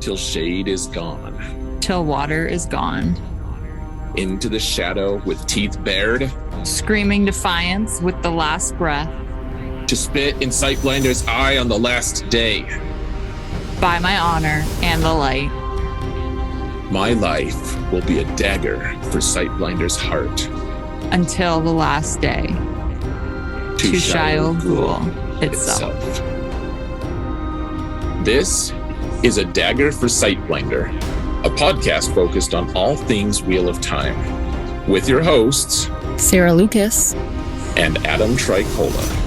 till shade is gone, till water is gone, into the shadow with teeth bared, screaming defiance with the last breath, to spit in Sightblinder's eye on the last day. by my honor and the light. My life will be a dagger for Sightblinder's heart. Until the last day. To Shyle Ghul itself. This is A Dagger for Sightblinder, a podcast focused on all things Wheel of Time, with your hosts, Sarah Lucas and Adam Tricola.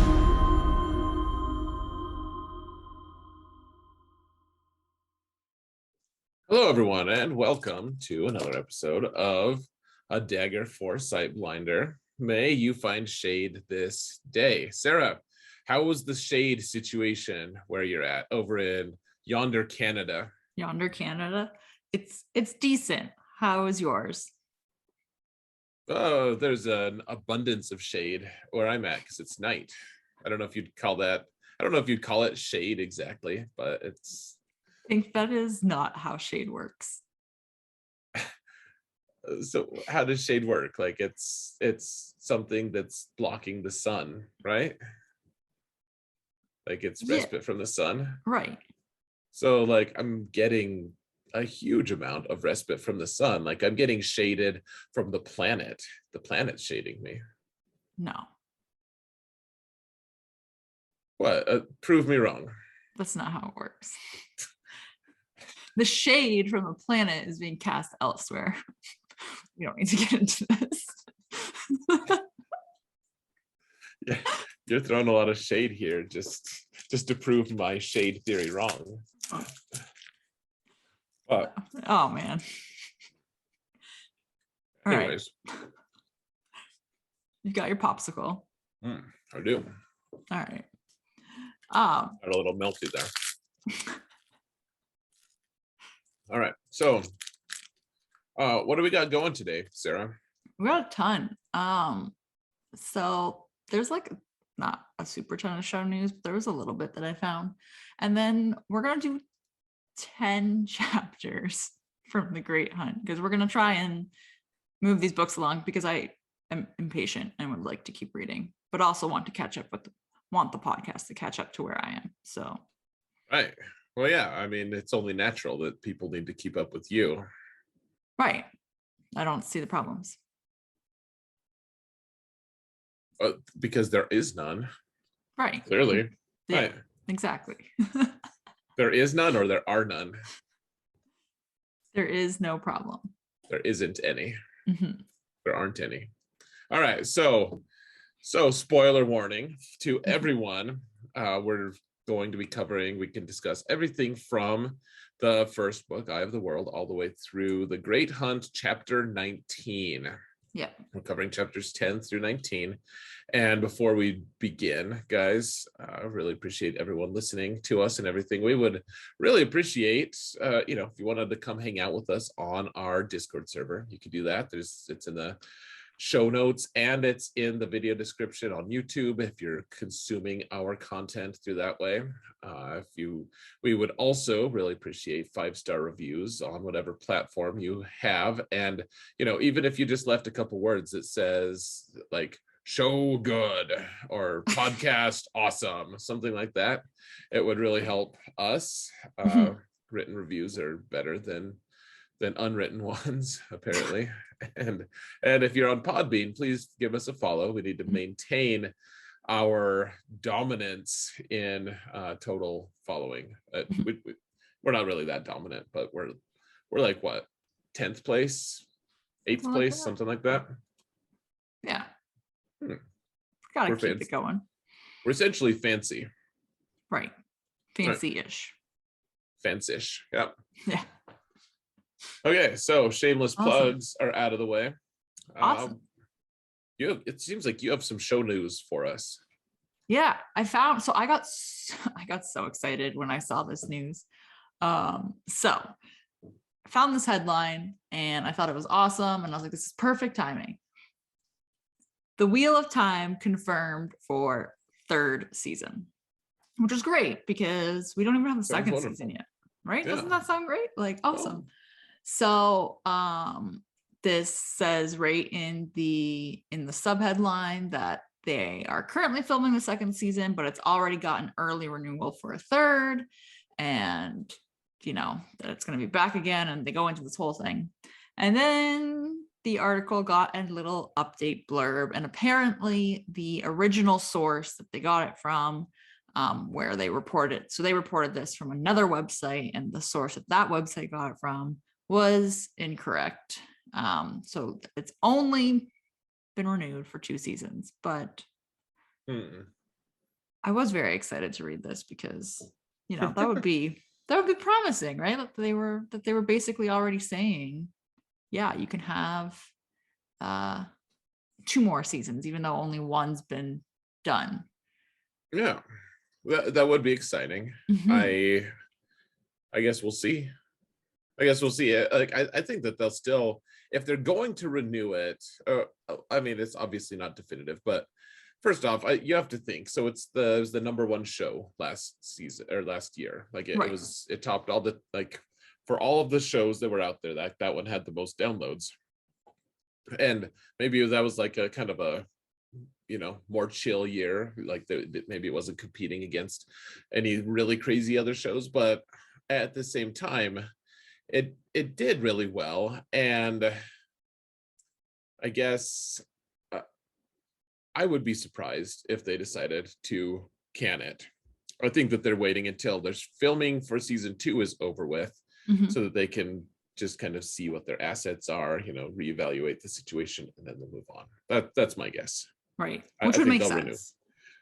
Hello, everyone, and welcome to another episode of A Dagger for Sightblinder. May you find shade this day. Sarah, how was the shade situation where you're at over in yonder Canada? Yonder Canada? It's decent. How is yours? Oh, there's an abundance of shade where I'm at because it's night. I don't know if you'd call it shade exactly, but it's... I think that is not how shade works. So how does shade work? Like it's something that's blocking the sun, right? Like it's respite from the sun. Right. So like I'm getting a huge amount of respite from the sun. Like I'm getting shaded from the planet. The planet's shading me. No. What? Prove me wrong. That's not how it works. The shade from the planet is being cast elsewhere. We don't need to get into this. Yeah, you're throwing a lot of shade here just to prove my shade theory wrong. Oh man. All anyways, right. You got your popsicle. I do. All right. Got a little melty there. All right. So, what do we got going today, Sarah? We got a ton. So there's like not a super ton of show news, but there was a little bit that I found. And then we're going to do 10 chapters from The Great Hunt because we're going to try and move these books along because I am impatient and would like to keep reading, but also want to catch up want the podcast to catch up to where I am. So. Right. Well, yeah, I mean, it's only natural that people need to keep up with you. Right. I don't see the problems. Because there is none. Right. Clearly. Yeah, right. Exactly. There is none or there are none? There is no problem. There isn't any. Mm-hmm. There aren't any. All right. So spoiler warning to everyone. We're going to be covering, we can discuss everything from the first book, Eye of the World, all the way through The Great Hunt, chapter 19. Yeah. We're covering chapters 10 through 19. And before we begin, guys, I really appreciate everyone listening to us and everything. We would really appreciate, if you wanted to come hang out with us on our Discord server, you could do that. It's in the show notes and it's in the video description on YouTube if you're consuming our content through that way. We would also really appreciate 5-star reviews on whatever platform you have, and even if you just left a couple words that says like show good or podcast awesome, something like that, it would really help us. Written reviews are better than unwritten ones, apparently. And if you're on PodBean, please give us a follow. We need to maintain our dominance in total following. We're not really that dominant, but we're like what, 10th place, 8th place, something like that. Yeah. Gotta keep it going. We're essentially fancy. Right. Fancy-ish. Fancy-ish. Yep. Yeah. Okay, so shameless plugs are out of the way. Awesome. It seems like you have some show news for us. Yeah, I got so excited when I saw this news. So I found this headline and I thought it was awesome, and I was like, this is perfect timing. The Wheel of Time confirmed for 3rd season, which is great because we don't even have a second season yet. right? Yeah. Doesn't that sound great? Like, awesome. Oh. So this says right in the subheadline that they are currently filming the second season, but it's already gotten early renewal for a third, and that it's going to be back again, and they go into this whole thing. And then the article got a little update blurb, and apparently the original source that they got it from, where they reported, so they reported this from another website, and the source that website got it from was incorrect. So it's only been renewed for 2 seasons, but I was very excited to read this because that would be promising, right? That they were basically already saying, yeah, you can have 2 more seasons, even though only one's been done. Yeah, that would be exciting. Mm-hmm. I guess we'll see. Like, I think that they'll still, if they're going to renew it, I mean, it's obviously not definitive, but first off, you have to think. So it was the number 1 show last season or last year. Like Right. it topped all the, like, for all of the shows that were out there, that one had the most downloads. And maybe that was like a kind of a more chill year, like maybe it wasn't competing against any really crazy other shows, but at the same time it did really well. And I guess I would be surprised if they decided to can it. I think that they're waiting until there's filming for season 2 is over with, so that they can just kind of see what their assets are, reevaluate the situation, and then they'll move on. That's my guess. Right, which would make sense.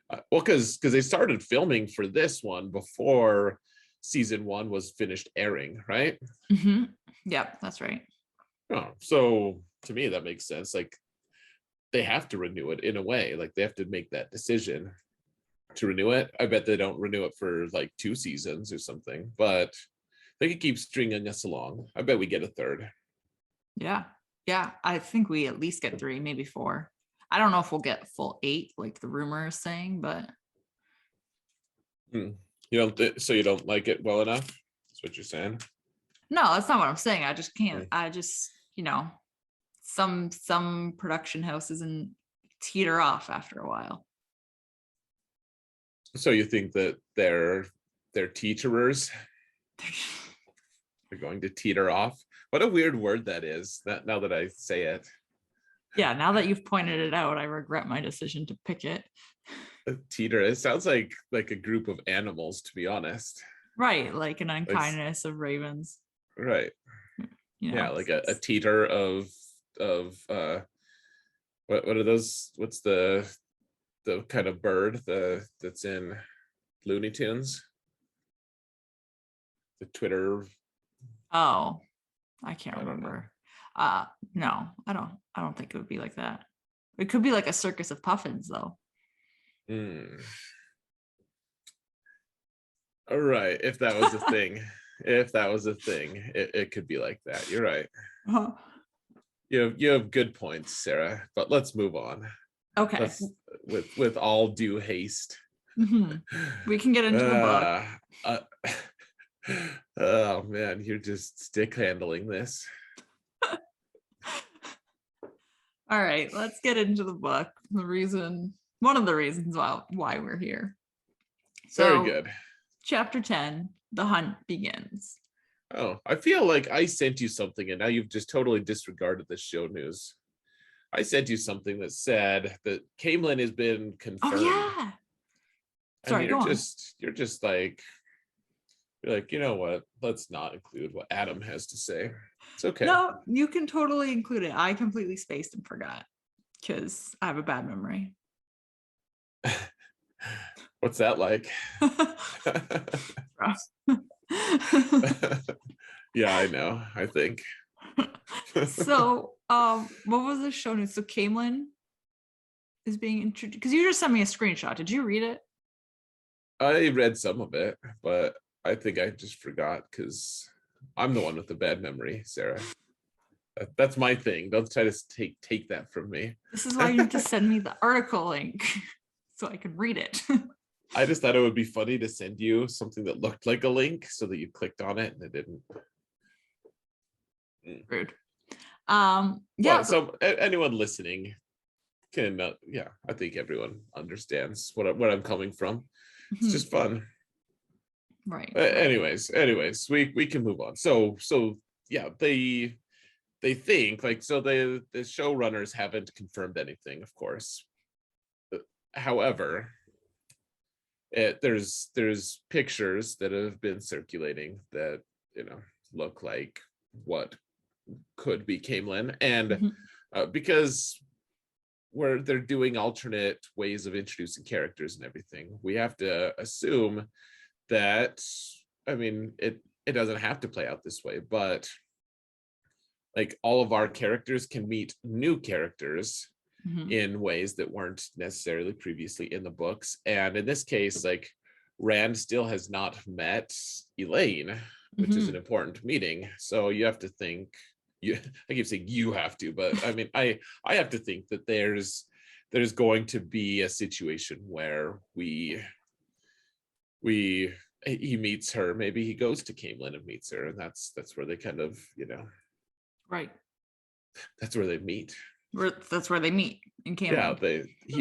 Well, because they started filming for this one before season 1 was finished airing, right? Yep, that's right. Oh, so to me that makes sense. Like, they have to renew it in a way. Like, they have to make that decision to renew it. I bet they don't renew it for like 2 seasons or something, but they could keep stringing us along. I bet we get a third. Yeah, I think we at least get 3, maybe 4. I don't know if we'll get full 8 like the rumor is saying, but you don't like it well enough? That's what you're saying? No, that's not what I'm saying. I just can't. I just, some production houses and teeter off after a while. So you think that they're teeterers? They're going to teeter off? What a weird word that is, that now that I say it. Yeah, now that you've pointed it out, I regret my decision to pick it. A teeter, it sounds like a group of animals, to be honest. Right, like an unkindness of ravens. Right. Yeah, like a teeter of what are those? What's the kind of bird that's in Looney Tunes? The Twitter. Oh, I can't remember. No, I don't think it would be like that. It could be like a circus of puffins, though. All right, if that was a thing. It could be like that. You're right. You have good points, Sarah, but let's move on. Okay. With all due haste. We can get into the book. Oh man, you're just stick handling this. All right, let's get into the book. One of the reasons why we're here. So, very good. Chapter 10, The Hunt Begins. Oh, I feel like I sent you something and now you've just totally disregarded the show news. I sent you something that said that Camelin has been confirmed. Oh yeah. Sorry, go on. You're just like, you know what? Let's not include what Adam has to say. It's okay. No, you can totally include it. I completely spaced and forgot because I have a bad memory. What's that like? Yeah, I know. I think. So, what was the show news? So Camelin is being introduced, because you just sent me a screenshot. Did you read it? I read some of it, but I think I just forgot because I'm the one with the bad memory, Sarah. That's my thing. Don't try to take that from me. This is why you need to send me the article link so I can read it. I just thought it would be funny to send you something that looked like a link so that you clicked on it and it didn't. Rude. Well, Yeah. so anyone listening can, yeah, I think everyone understands what I'm coming from. It's just fun. Right. Anyways, we can move on. So yeah, they think like, so the showrunners haven't confirmed anything, of course. However, there's pictures that have been circulating that, you know, look like what could be Camelin, and because they're doing alternate ways of introducing characters and everything, we have to assume that, I mean, it doesn't have to play out this way, but like all of our characters can meet new characters in ways that weren't necessarily previously in the books. And in this case, like, Rand still has not met Elaine, which is an important meeting. So you have to think, I keep saying you have to, but I mean, I have to think that there's going to be a situation where he meets her. Maybe he goes to Camelin and meets her, and that's where they kind of, you know, right. That's where they meet. That's where they meet, in Camelin. Yeah,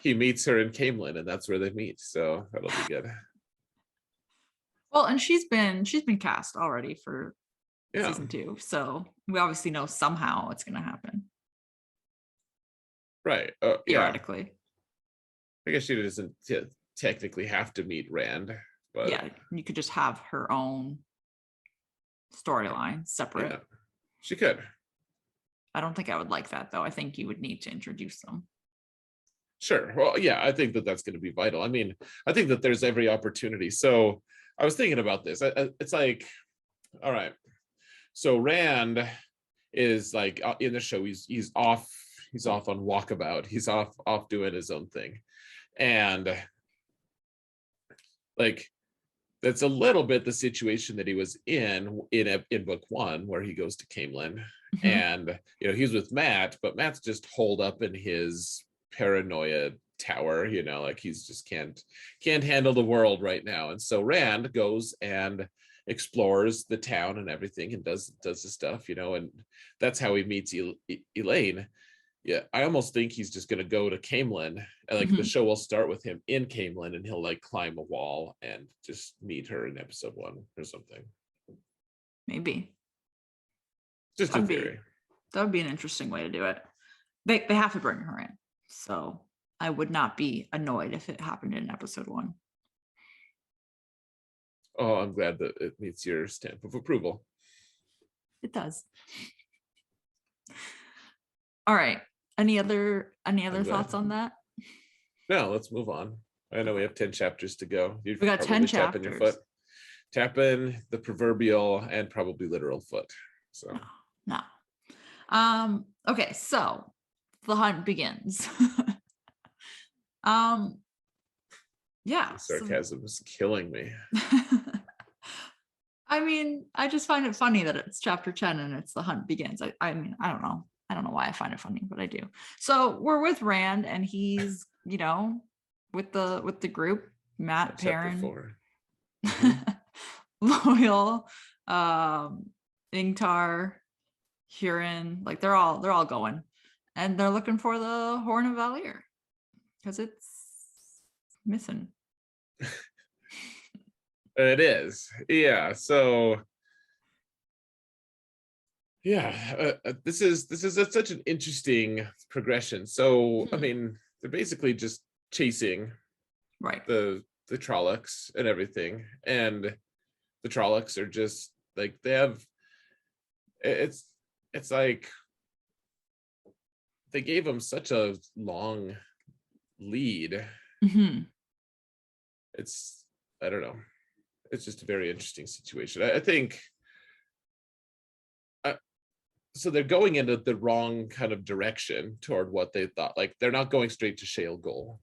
he meets her in Camelin, and that's where they meet. So that'll be good. Well, and she's been cast already for season 2, so we obviously know somehow it's going to happen. Right. Theoretically. Yeah. I guess she doesn't technically have to meet Rand, but yeah, you could just have her own storyline separate. Yeah, she could. I don't think I would like that, though. I think you would need to introduce them. Sure. Well, yeah, I think that that's going to be vital. I mean, I think that there's every opportunity. So I was thinking about this. It's like, all right, so Rand is like in the show, he's off on walkabout. He's off doing his own thing. And like, that's a little bit the situation that he was in book 1, where he goes to Camelin. And, you know, he's with Matt, but Matt's just holed up in his paranoia tower, you know, like he's just can't handle the world right now. And so Rand goes and explores the town and everything and does the stuff, you know, and that's how he meets Elaine. Yeah, I almost think he's just going to go to Camelin, and like the show will start with him in Camelin, and he'll like climb a wall and just meet her in episode 1 or something. Maybe. Just a theory. That would be an interesting way to do it. They have to bring her in, so I would not be annoyed if it happened in episode 1. Oh, I'm glad that it meets your stamp of approval. It does. All right. Any other thoughts on that? No, let's move on. I know we have 10 chapters to go. We got 10 chapters. Your foot. Tapping the proverbial and probably literal foot. So no. Okay, so the hunt begins. Yeah. Sarcasm is killing me. I mean, I just find it funny that it's chapter 10 and it's the hunt begins. I mean, I don't know. I don't know why I find it funny, but I do. So we're with Rand, and he's, you know, with the group, Matt, Perrin, Loyal, Ingtar, Huron, like they're all going, and they're looking for the Horn of Valir because it's missing. It is, yeah. So yeah, this is such an interesting progression. So I mean, they're basically just chasing the Trollocs and everything, and the Trollocs are just like, they have, it's like they gave them such a long lead. It's, I don't know, it's just a very interesting situation. I think so they're going into the wrong kind of direction toward what they thought. Like, they're not going straight to Shale Ghoul.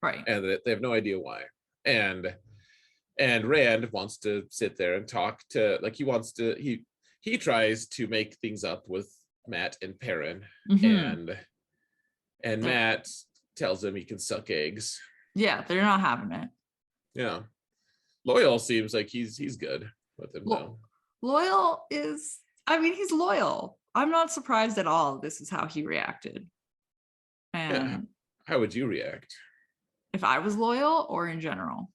Right. And they have no idea why. And Rand wants to sit there and talk to, like, he tries to make things up with Matt and Perrin. And Matt tells him he can suck eggs. Yeah, they're not having it. Yeah. Loyal seems like he's good with him though. Loyal is, I mean, he's loyal. I'm not surprised at all. This is how he reacted. Yeah. And How would you react? if I was loyal or in general?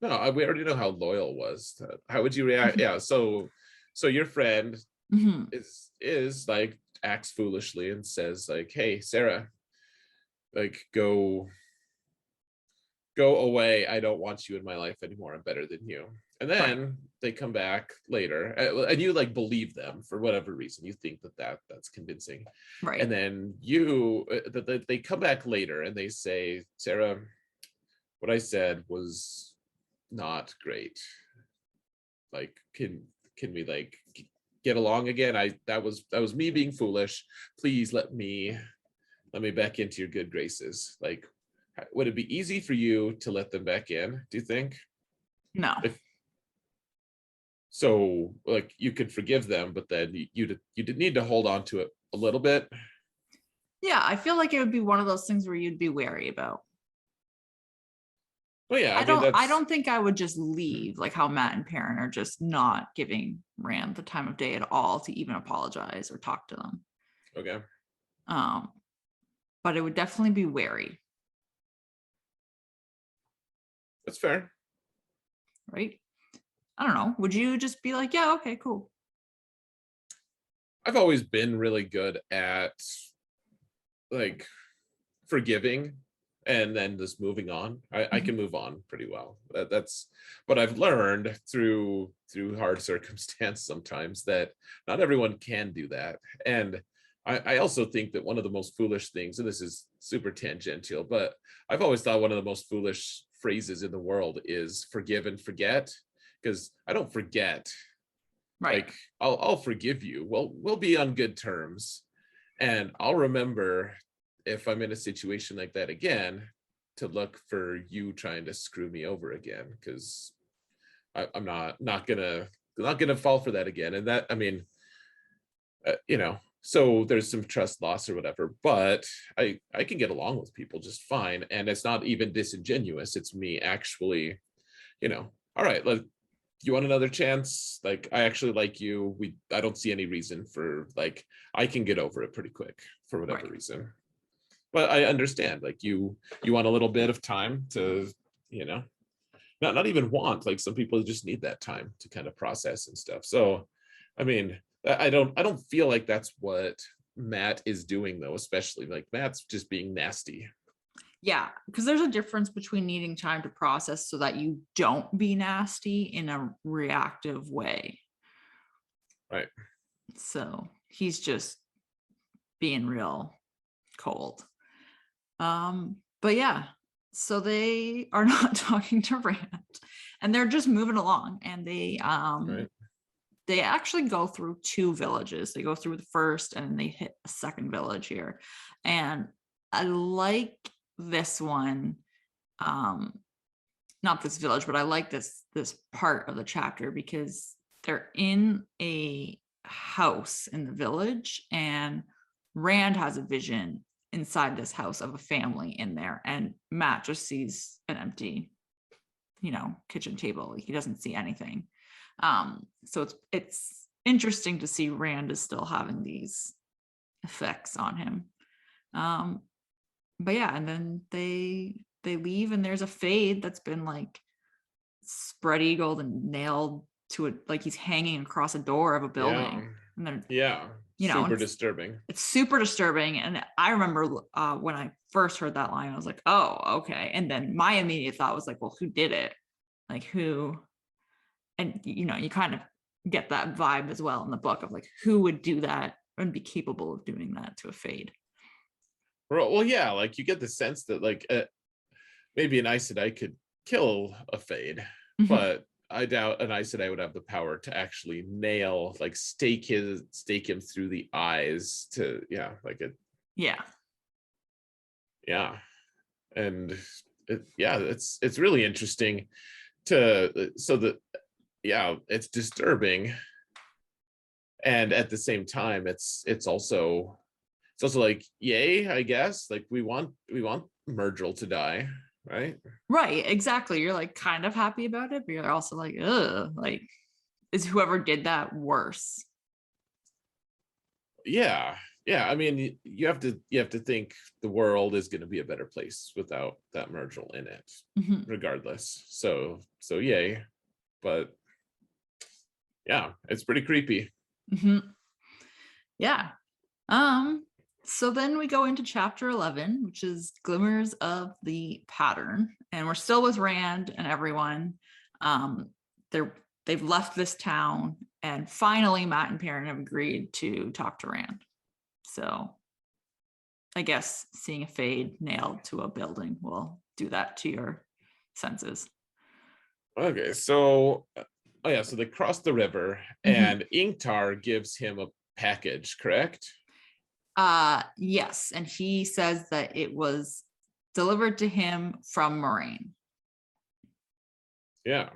No, we already know how loyal was. How would you react? Yeah. So your friend Mhm. is like acts foolishly and says like, "Hey, Sarah, like go away. I don't want you in my life anymore. I'm better than you." And Right. then they come back later, and you like believe them for whatever reason. You think that's convincing, Right. and then they come back later and they say, "Sarah, what I said was not great. Like, can we like get along again? That was me being foolish. Please let me back into your good graces." Like, would it be easy for you to let them back in, do you think? No. If so, like, you could forgive them, but then you did need to hold on to it a little bit. Yeah, I feel like it would be one of those things where you'd be wary about. Well, yeah, I I mean don't I that's don't think I would just leave like how Matt and Perrin are just not giving Rand the time of day at all to even apologize or talk to them. okay. Um, but it would definitely be wary, That's fair. right? I don't know. Would you just be like, yeah, okay, cool? I've always been really good at like forgiving and then just moving on. I can move on pretty well. That's what I've learned through hard circumstance sometimes, that not everyone can do that. And I also think that one of the most foolish things, and this is super tangential, but I've always thought one of the most foolish phrases in the world is forgive and forget, because I don't forget. Right. Like, I'll forgive you. Well, we'll be on good terms, and I'll remember if I'm in a situation like that again to look for you trying to screw me over again, because I'm not gonna fall for that again. And that, I mean, so there's some trust loss or whatever, but I can get along with people just fine, and it's not even disingenuous. It's me actually, all right, you want another chance? Like, I actually like you. I don't see any reason for, like, I can get over it pretty quick for whatever Right. reason. But I understand, like, you want a little bit of time to, not even want, like, some people just need that time to kind of process and stuff. So, I mean, I don't feel like that's what Matt is doing though, especially like Matt's just being nasty. Yeah, because there's a difference between needing time to process so that you don't be nasty in a reactive way. Right. So he's just being real cold. But yeah, so they are not talking to Rand and they're just moving along, and Right. they actually go through two villages. They go through the first and then they hit a second village here. And I like this one. Not this village, but I like this part of the chapter because they're in a house in the village, and Rand has a vision inside this house of a family in there, and Matt just sees an empty, kitchen table. He doesn't see anything. So it's interesting to see Rand is still having these effects on him. But yeah, and then they leave, and there's a fade that's been like spread eagled and nailed to it, like he's hanging across a door of a Yeah. building. And then, Yeah. Super disturbing. it's super disturbing. And I remember when I first heard that line, I was like, oh, okay. And then my immediate thought was like, well, who did it? Like, who? And you kind of get that vibe as well in the book of like, who would do that and be capable of doing that to a fade? Well, yeah, like you get the sense that like maybe an Aes Sedai could kill a Fade, Mhm. but I doubt an Aes Sedai would have the power to actually nail, like stake him through the eyes to, yeah, like it, Yeah. yeah, and yeah, it's really interesting to so that, yeah, it's disturbing, and at the same time, it's also it's also like, yay, I guess. Like we want Myrtle to die, right? Right, exactly. You're like kind of happy about it, but you're also like, ugh, like, is whoever did that worse? Yeah. Yeah. I mean, you have to think the world is going to be a better place without that Myrtle in it, Mhm. regardless. So yay. But yeah, it's pretty creepy. Mhm. Yeah. So then we go into chapter 11, which is Glimmers of the Pattern, and we're still with Rand and everyone. Um, they've left this town, and finally Matt and Perrin have agreed to talk to Rand. So I guess seeing a fade nailed to a building will do that to your senses. Okay, so oh yeah, so they cross the river Mhm. and Inktar gives him a package, correct? Yes, and he says that it was delivered to him from Moraine. Yeah.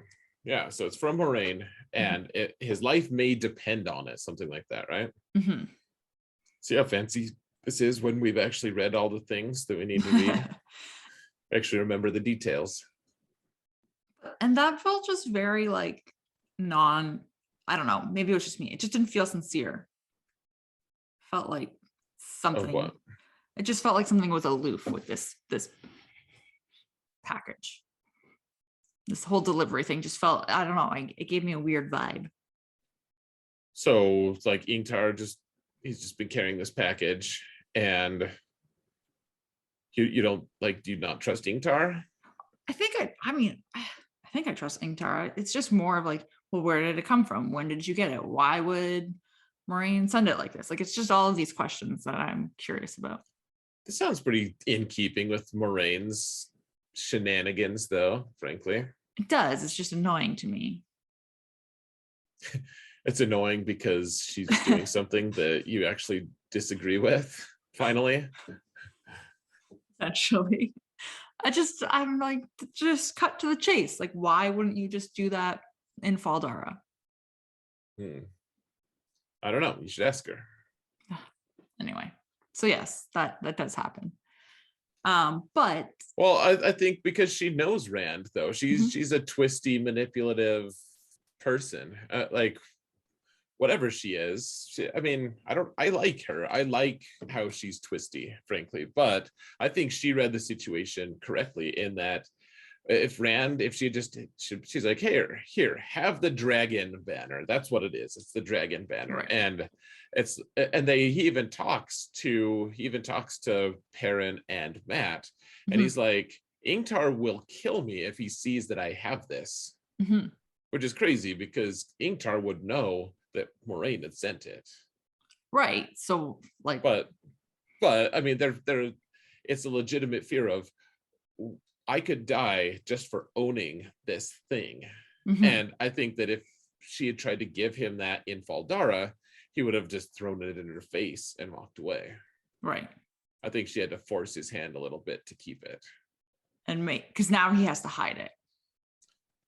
Yeah, so it's from Moraine Mhm. and his life may depend on it, something like that, right? Mhm. See how fancy this is when we've actually read all the things that we need to read. Actually remember the details. And that felt just very like non, I don't know, maybe it was just me. It just didn't feel sincere. Felt like Of something, what? it just felt like something was aloof with this package. This whole delivery thing just felt, I don't know, it gave me a weird vibe. So it's like Inktar he's just been carrying this package and you don't like, do you not trust Inktar? I mean, I think I trust Ingtara. It's just more of like, well, where did it come from? When did you get it? Why would Maureen send it like this? Like, it's just all of these questions that I'm curious about. This sounds pretty in keeping with Moraine's shenanigans, though, frankly. It does. It's just annoying to me. It's annoying because she's doing something that you actually disagree with, finally. Essentially. I'm like, just cut to the chase. Like, why wouldn't you just do that in Faldara? Hmm. I don't know. You should ask her. Anyway, so yes, that does happen. But Well, I think because she knows Rand, though. mhm, She's a twisty, manipulative person. Like whatever she is, I mean, I like her. I like how she's twisty, frankly, but I think she read the situation correctly in that if she just she's like, here, have the dragon banner. That's what it is. It's the dragon banner. right. And he even talks to Perrin and Matt, and Mhm, he's like, Ingtar will kill me if he sees that I have this, mhm. which is crazy because Ingtar would know that Moraine had sent it. Right. So like, But I mean, they're it's a legitimate fear of, I could die just for owning this thing. mhm, And I think that if she had tried to give him that in Faldara, he would have just thrown it in her face and walked away. right. I think she had to force his hand a little bit to keep it. And make, because now he has to hide it.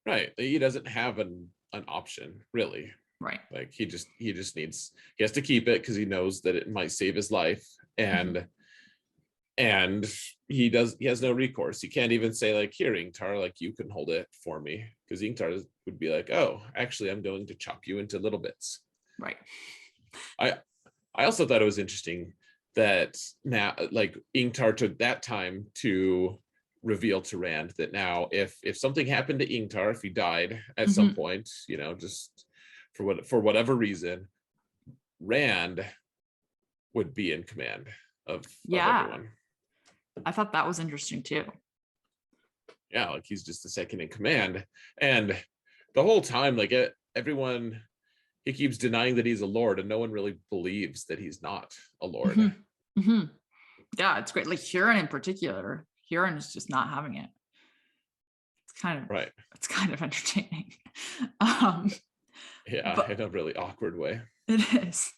Right. He doesn't have an option, really. Right. Like he has to keep it because he knows that it might save his life. Mhm. And he has no recourse. He can't even say like, here, Ingtar, like you can hold it for me, because Ingtar would be like, oh, actually I'm going to chop you into little bits. Right. I I also thought it was interesting that now like Ingtar took that time to reveal to Rand that now if something happened to Ingtar, if he died at some Mhm. point, just for whatever reason, Rand would be in command of Yeah. everyone. I thought that was interesting too. Yeah, like he's just the second in command. And the whole time, like everyone, he keeps denying that he's a lord, and no one really believes that he's not a lord. Mhm. Mhm. Yeah, it's great. Like Huron in particular, Huron is just not having it. It's kind of Right. it's kind of entertaining. Um, Yeah, but in a really awkward way. it is.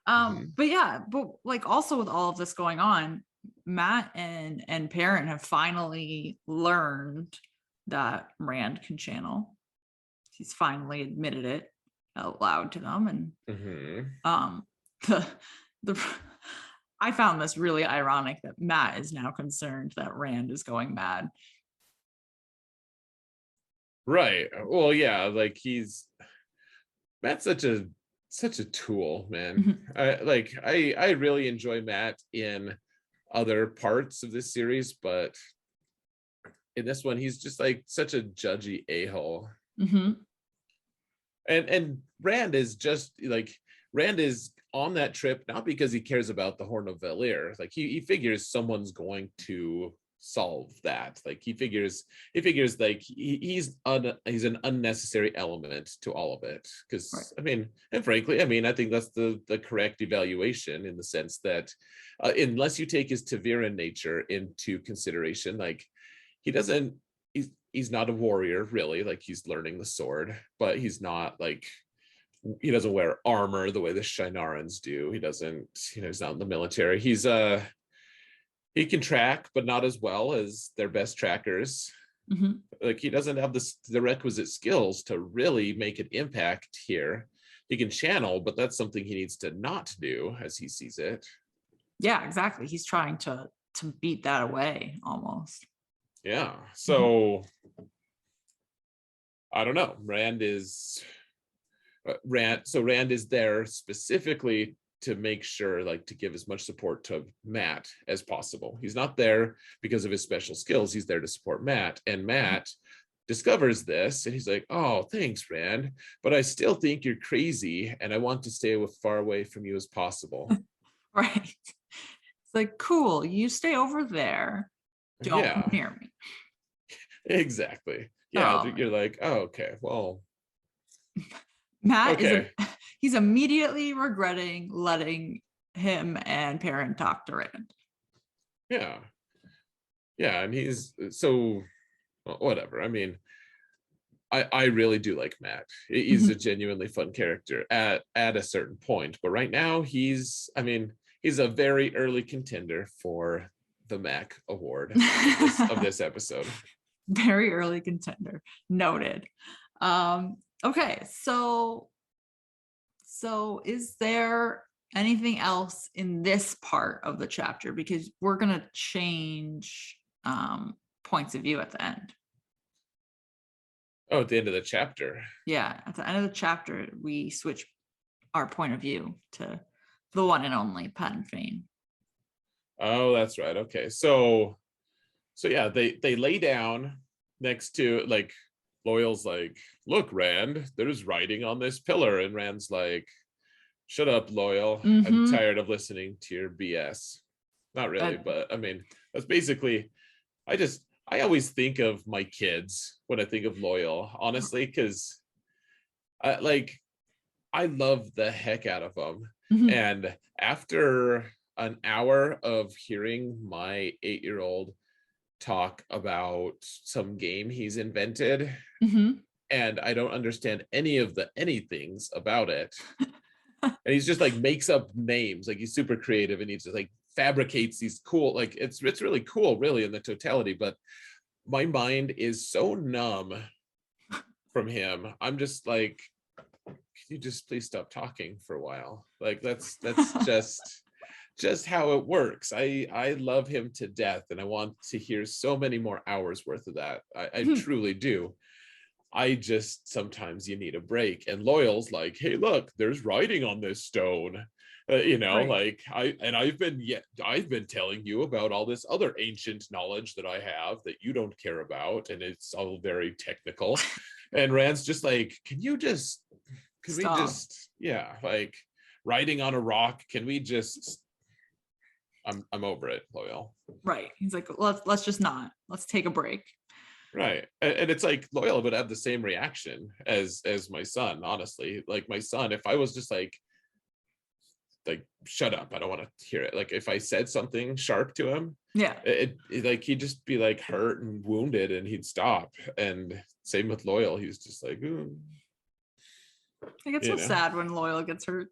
Mhm. But yeah, but like also with all of this going on, Matt and Perrin have finally learned that Rand can channel. He's finally admitted it out loud to them, and Mhm. um the the I found this really ironic that Matt is now concerned that Rand is going mad. Right. Well, yeah, like Matt's such a tool, man. Mhm. I really enjoy Matt in other parts of this series, but in this one, he's just like such a judgy a-hole. Mhm. And Rand is on that trip not because he cares about the Horn of Valir. Like he figures someone's going to solve that. Like he figures like he's an unnecessary element to all of it. Because Right. I mean, and frankly, I mean, I think that's the correct evaluation, in the sense that unless you take his Taviran nature into consideration, like he doesn't he's not a warrior really. Like he's learning the sword, but he's not like, he doesn't wear armor the way the Shinarans do. He doesn't, he's not in the military. He can track, but not as well as their best trackers. Mhm. Like he doesn't have the requisite skills to really make an impact here. He can channel, but that's something he needs to not do as he sees it. Yeah, exactly. He's trying to beat that away almost. Yeah. Mhm. So I don't know. Rand is there specifically to make sure, like, to give as much support to Matt as possible. He's not there because of his special skills. He's there to support Matt, and Matt discovers this, and he's like, "Oh, thanks, Rand, but I still think you're crazy, and I want to stay as far away from you as possible." Right. It's like, cool, you stay over there. Don't come Yeah, near me. exactly. Yeah, Oh, you're like, "Oh, okay, well, Matt is okay." he's immediately regretting letting him and Perrin talk to Rand. Yeah, yeah, and he's so whatever. I mean, I really do like Matt. He's a Mhm. genuinely fun character at a certain point, but right now he's a very early contender for the Mac Award of this episode. Very early contender. Noted. Okay, so is there anything else in this part of the chapter? Because we're gonna change points of view at the end. Oh, at the end of the chapter. Yeah, at the end of the chapter, we switch our point of view to the one and only Pat and Fane. Oh, that's right. Okay, so yeah, they lay down next to, like, Loyal's like, "Look, Rand, there's writing on this pillar," and Rand's like, "Shut up, Loyal. I'm Mm-hmm. tired of listening to your BS." Not really, but I mean, that's basically, I always think of my kids when I think of Loyal, honestly, because like I love the heck out of them. Mm-hmm. And after an hour of hearing my 8-year-old talk about some game he's invented, Mm-hmm. and I don't understand any of the anythings about it, and he's just like makes up names, like he's super creative, and he's just like fabricates these cool, like it's really cool really in the totality, but my mind is so numb from him. I'm just like, can you just please stop talking for a while? Like that's just how it works. I love him to death, and I want to hear so many more hours worth of that. I truly do. I just, sometimes you need a break. And Loyal's like, "Hey, look, there's writing on this stone." Right. Like I've been telling you about all this other ancient knowledge that I have that you don't care about, and it's all very technical. And Rand's just like, can we Stop. just, yeah, like, writing on a rock, can we just, I'm over it, Loyal. Right. He's like, let's just not. Let's take a break. Right. And it's like Loyal would have the same reaction as my son, honestly. Like my son, if I was just like shut up, I don't want to hear it, like if I said something sharp to him, Yeah. like he'd just be like hurt and wounded, and he'd stop. And same with Loyal, he's just like, "Ooh," I get so you know. sad when Loyal gets hurt.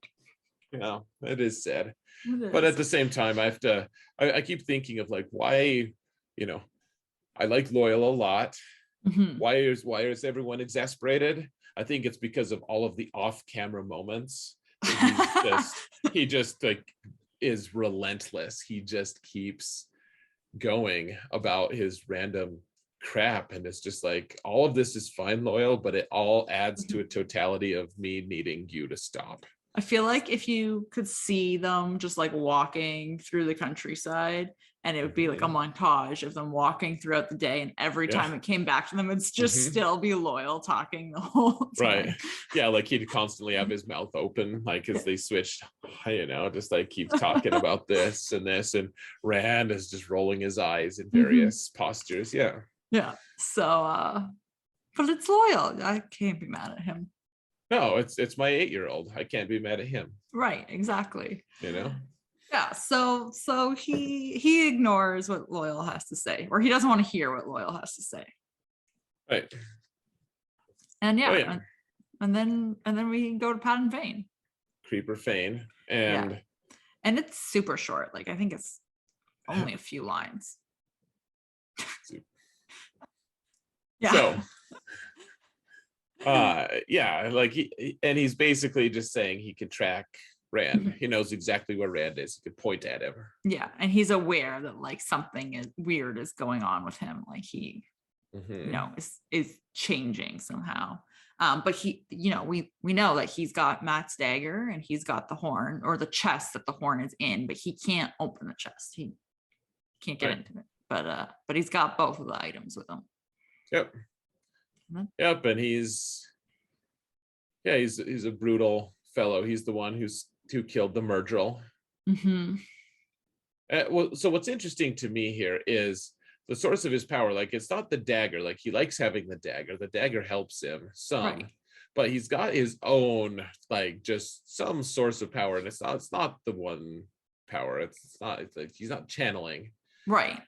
Yeah, it is sad. It But at is. the same time, I keep thinking of like, why, you know, I like Loyal a lot. Mhm. Why is everyone exasperated? I think it's because of all of the off-camera moments that he just like is relentless. He just keeps going about his random crap, and it's just like, all of this is fine, Loyal, but it all adds to a totality of me needing you to stop. I feel like if you could see them just like walking through the countryside, and it would be like a montage of them walking throughout the day, and every time it came back to them, it's just still be Loyal talking the whole time. Right. Yeah, like he'd constantly have his mouth open, like as they switched, just like keeps talking about this, and Rand is just rolling his eyes in various postures. Yeah. So but it's Loyal. I can't be mad at him. No, it's my 8-year-old. I can't be mad at him. Right, exactly. Yeah, so he ignores what Loyal has to say, or he doesn't want to hear what Loyal has to say. Right. And and then we go to Pat and Vane. Creeper Fane. And it's super short. Like I think it's only a few lines. So like he's basically just saying he can track Rand. He knows exactly where Rand is. He can point at him. Yeah, and he's aware that like something weird is going on with him. Like he, is changing somehow. But he, we know that he's got Matt's dagger and he's got the horn, or the chest that the horn is in, but he can't open the chest. He can't get into it. But he's got both of the items with him. Yep. Yep, and he's a brutal fellow. He's the one who killed the Murdrell. So what's interesting to me here is the source of his power. Like, it's not the dagger. Like, he likes having the dagger. The dagger helps him some, but he's got his own, like, just some source of power, and it's not the one power. It's like he's not channeling. Right.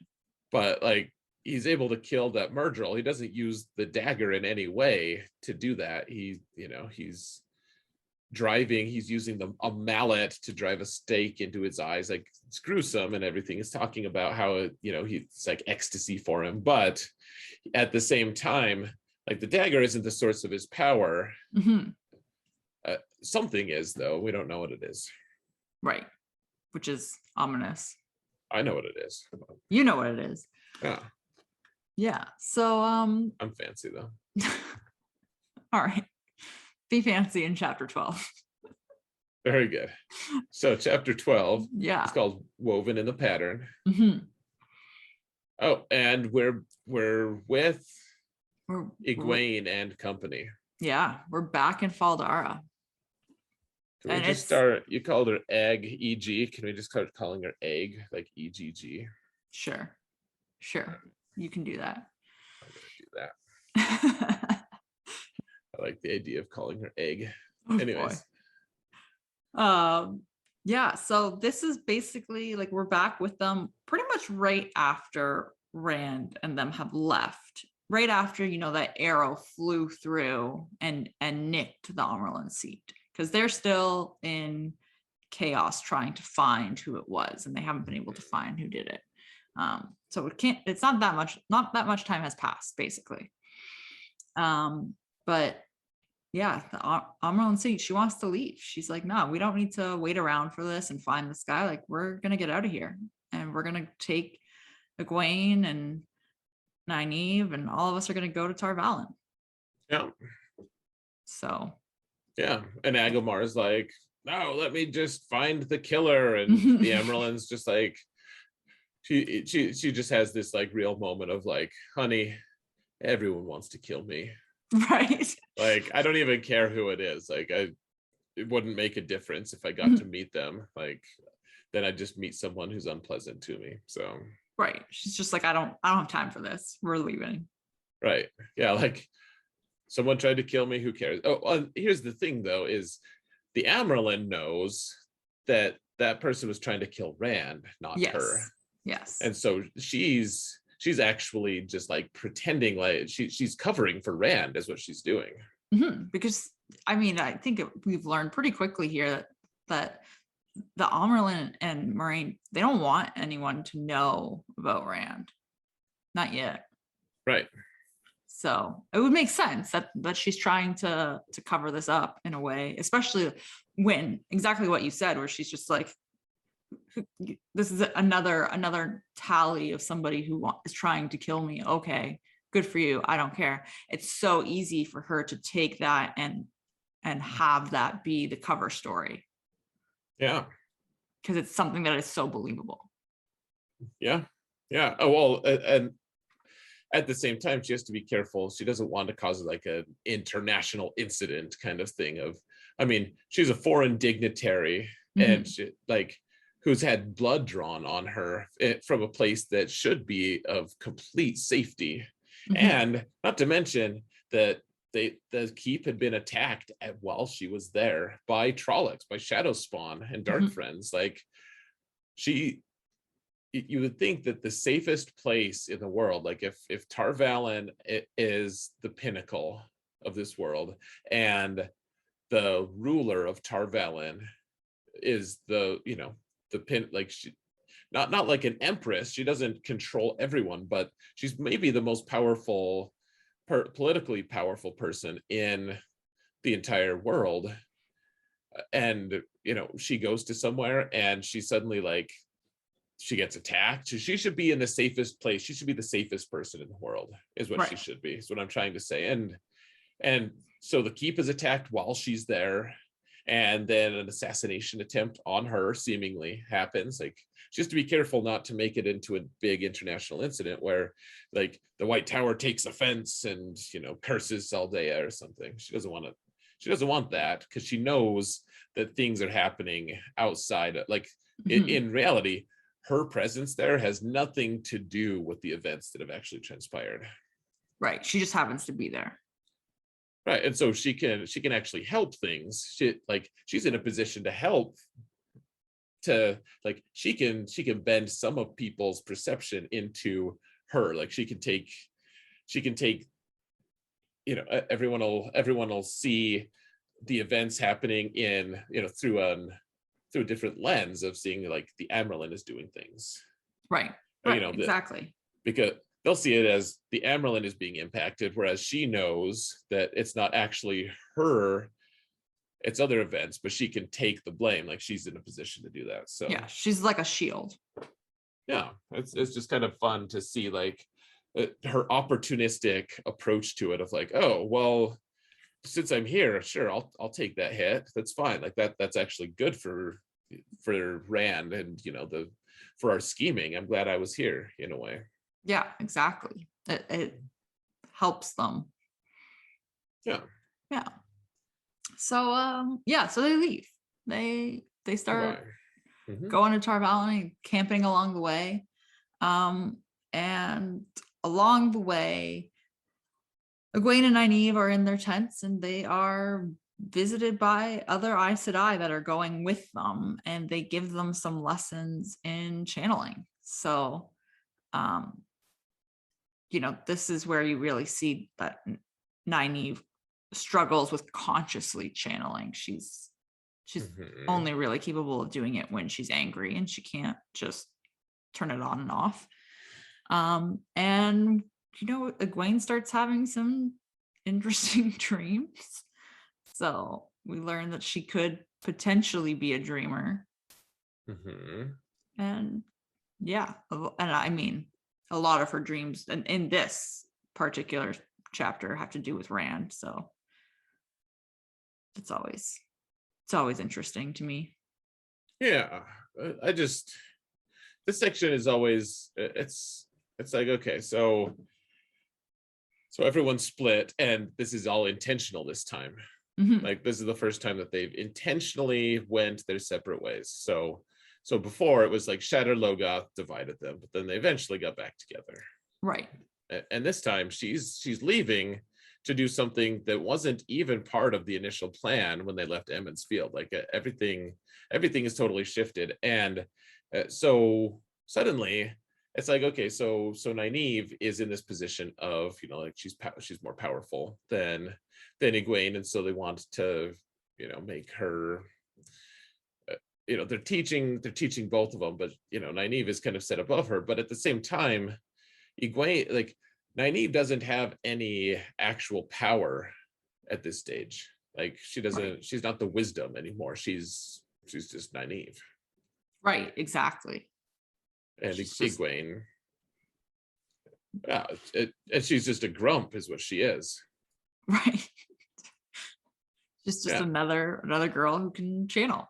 But like, he's able to kill that Murdrell. He doesn't use the dagger in any way to do that. He's driving, he's using a mallet to drive a stake into his eyes. Like, it's gruesome and everything. He's talking about how, it's like ecstasy for him. But at the same time, like, the dagger isn't the source of his power. Something is, though. We don't know what it is. Right. Which is ominous. I know what it is. You know what it is. Yeah. Yeah. So I'm fancy though. All right. Be fancy in chapter 12. Very good. So chapter 12. Yeah. It's called Woven in the Pattern. Oh, and we're with Egwene and company. Yeah, we're back in Faldara. Can we just start? You called her Egg, E.G. Can we just start calling her Egg, like E.G.G.? Sure. You can do that. I'm gonna do that. I like the idea of calling her Egg. Anyways. Yeah, so this is basically like we're back with them pretty much right after Rand and them have left. Right after, that arrow flew through and nicked the Amerlin seat. Because they're still in chaos trying to find who it was, and they haven't been able to find who did it. So it's not that much time has passed, basically. But yeah, the Amerlin seat, she wants to leave. She's like, no, we don't need to wait around for this and find this guy. Like, we're gonna get out of here, and we're gonna take Egwene and Nynaeve, and all of us are gonna go to Tarvalon. Yeah. So. Yeah, and Agomar's like, no, let me just find the killer, and the Amerlin's just like, she just has this like real moment of like, honey, everyone wants to kill me, right? Like, I don't even care who it is. Like, it wouldn't make a difference if I got to meet them. Like, then I'd just meet someone who's unpleasant to me. So right, she's just like, I don't have time for this. We're leaving. Right. Yeah, like, someone tried to kill me, who cares? Oh, here's the thing, though, is the Amerlin knows that that person was trying to kill Rand, not her. Yes. And so she's actually just like pretending like she's covering for Rand is what she's doing. Because, I mean, I think we've learned pretty quickly here that the Amerlin and Moiraine, they don't want anyone to know about Rand. Not yet. Right. So it would make sense that she's trying to cover this up in a way, especially when exactly what you said, where she's just like, this is another tally of somebody who is trying to kill me. Okay, good for you. I don't care. It's so easy for her to take that and have that be the cover story. Yeah. Because it's something that is so believable. Yeah. Yeah. Oh, well, and at the same time, she has to be careful. She doesn't want to cause like an international incident kind of thing of, I mean, she's a foreign dignitary and she like who's had blood drawn on her from a place that should be of complete safety. And not to mention that the keep had been attacked while she was there by Trollocs, by Shadow Spawn and Dark Friends. Like you would think that the safest place in the world, like if Tar Valon is the pinnacle of this world and the ruler of Tar Valon is the pin, like she not like an empress, she doesn't control everyone, but she's maybe the most powerful politically powerful person in the entire world. And she goes to somewhere and she suddenly like she gets attacked. She should be in the safest place. She should be the safest person in the world, is what she should be. Is what I'm trying to say. And so the keep is attacked while she's there, and then an assassination attempt on her seemingly happens. Like she has to be careful not to make it into a big international incident where like the White Tower takes offense and curses Zaldea or something. She doesn't want that, because she knows that things are happening outside. Like in reality, her presence there has nothing to do with the events that have actually transpired. Right. She just happens to be there. Right. And so she can actually help things. She's in a position to help, to like she can bend some of people's perception into her. Like she can take everyone will see the events happening in through a different lens of seeing like the Amyrlin is doing things. Right. Exactly. Because they'll see it as the Amyrlin is being impacted, whereas she knows that it's not actually her, it's other events, but she can take the blame. Like she's in a position to do that. So yeah, she's like a shield. Yeah, it's just kind of fun to see like her opportunistic approach to it of like, oh, well, since I'm here, sure, I'll take that hit. That's fine. Like that's actually good for Rand and for our scheming. I'm glad I was here in a way. Yeah, exactly. It helps them. Yeah. So so they leave. They start going to Tar Valon and camping along the way. And along the way, Egwene and Nynaeve are in their tents and they are visited by other Aes Sedai that are going with them, and they give them some lessons in channeling. So this is where you really see that Nynaeve struggles with consciously channeling. She's only really capable of doing it when she's angry, and she can't just turn it on and off. And Egwene starts having some interesting dreams. So we learn that she could potentially be a dreamer. And I mean, a lot of her dreams in this particular chapter have to do with Rand. So it's always interesting to me. Yeah, this section is always it's like, okay, so everyone's split, and this is all intentional this time. Like this is the first time that they've intentionally went their separate ways. So before it was like Shatter Logoth divided them, but then they eventually got back together. Right. And this time she's leaving to do something that wasn't even part of the initial plan when they left Emmons Field. Like everything is totally shifted. And so suddenly it's like, okay, so Nynaeve is in this position of, like she's more powerful than Egwene. And so they want to, make her, they're teaching both of them, but, Nynaeve is kind of set above her. But at the same time, Egwene, like Nynaeve doesn't have any actual power at this stage. Like she doesn't, she's not the wisdom anymore. She's just Nynaeve. Right, exactly. And She's just Egwene, and she's just a grump, is what she is. right. She's just Yeah, another girl who can channel.